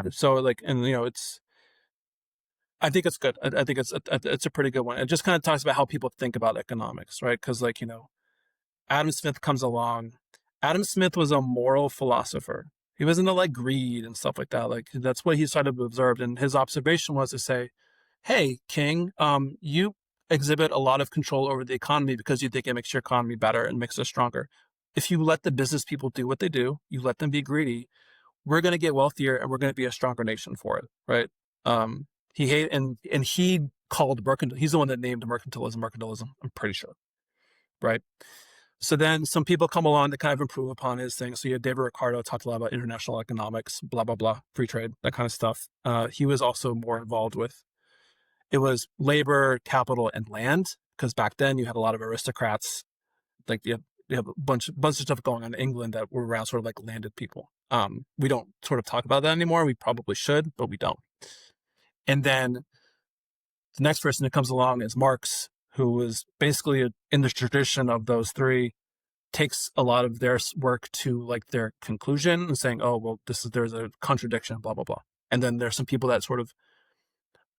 I think it's good. I think it's a pretty good one. It just kind of talks about how people think about economics, right? Because Adam Smith comes along. Adam Smith was a moral philosopher. He was into like greed and stuff like that. Like that's what he sort of observed. And his observation was to say, hey, King, you exhibit a lot of control over the economy because you think it makes your economy better and makes us stronger. If you let the business people do what they do, you let them be greedy, we're going to get wealthier and we're going to be a stronger nation for it, right? He called he's the one that named mercantilism, I'm pretty sure. right? So then some people come along to kind of improve upon his thing. So you had David Ricardo talked a lot about international economics, blah, blah, blah, free trade, that kind of stuff. He was also more involved with, it was labor, capital, and land, because back then you had a lot of aristocrats, like you have a bunch of stuff going on in England that were around sort of like landed people. We don't sort of talk about that anymore. We probably should, but we don't. And then the next person that comes along is Marx, who was basically in the tradition of those three, takes a lot of their work to like their conclusion and saying, oh, well, there's a contradiction, blah, blah, blah. And then there's some people that sort of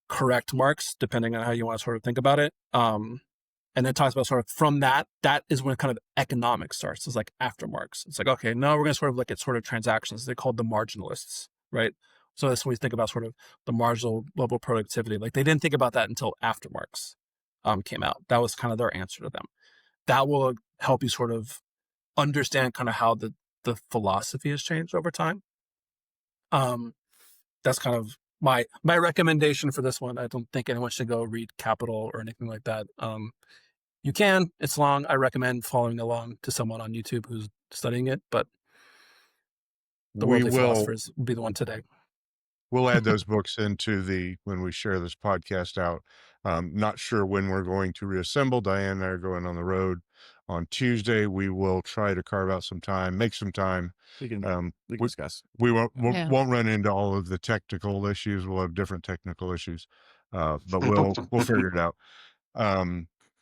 correct Marx, depending on how you want to sort of think about it. And then talks about sort of from that is when kind of economics starts. It's like after Marx. It's like, okay, now we're going to sort of look at sort of transactions. They're called the marginalists, right? So that's when we think about sort of the marginal level productivity. Like they didn't think about that until after Marx came out. That was kind of their answer to them. That will help you sort of understand kind of how the philosophy has changed over time. That's kind of my recommendation for this one. I don't think anyone should go read Capital or anything like that. You can, it's long. I recommend following along to someone on YouTube who's studying it, but the Worldly Philosophers will be the one today. We'll add those books into when we share this podcast out. Not sure when we're going to reassemble. Diane and I are going on the road on Tuesday. We will try to carve out some time, make some time. We can discuss. We won't run into all of the technical issues. We'll have different technical issues, but we'll figure it out.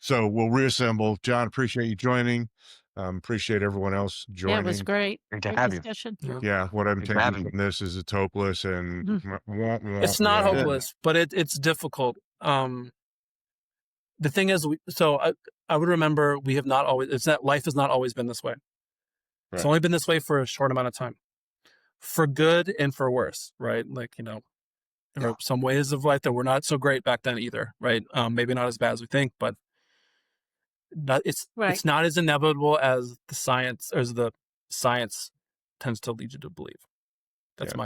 So we'll reassemble. John, appreciate you joining. Appreciate everyone else joining. Yeah, it was great. Great to Great have discussion. you. Yeah, what I'm Thanks for taking having from this is it's hopeless and It's not hopeless, but it's difficult. The thing is, I would remember we have not always, it's that life has not always been this way. It's only been this way for a short amount of time, for good and for worse, right? Like, there are some ways of life that were not so great back then either, right? Maybe not as bad as we think, but it's not as inevitable as the science tends to lead you to believe. That's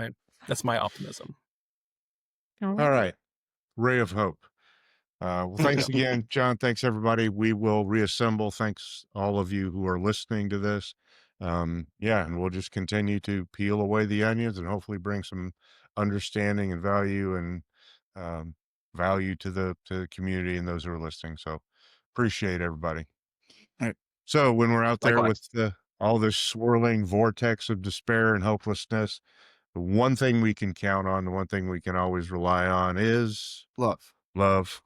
my optimism. All right. Ray of hope. Well, thanks again, John. Thanks, everybody. We will reassemble. Thanks, all of you who are listening to this. And we'll just continue to peel away the onions and hopefully bring some understanding and value to the community and those who are listening. So appreciate everybody. All right. So when we're out there Likewise. with all this swirling vortex of despair and hopelessness, the one thing we can count on, the one thing we can always rely on is Love.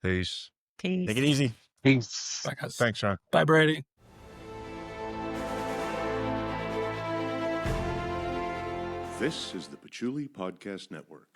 Peace. Peace. Take it easy. Peace. Bye, guys. Thanks, John. Bye, Brady. This is the Patchouli Podcast Network.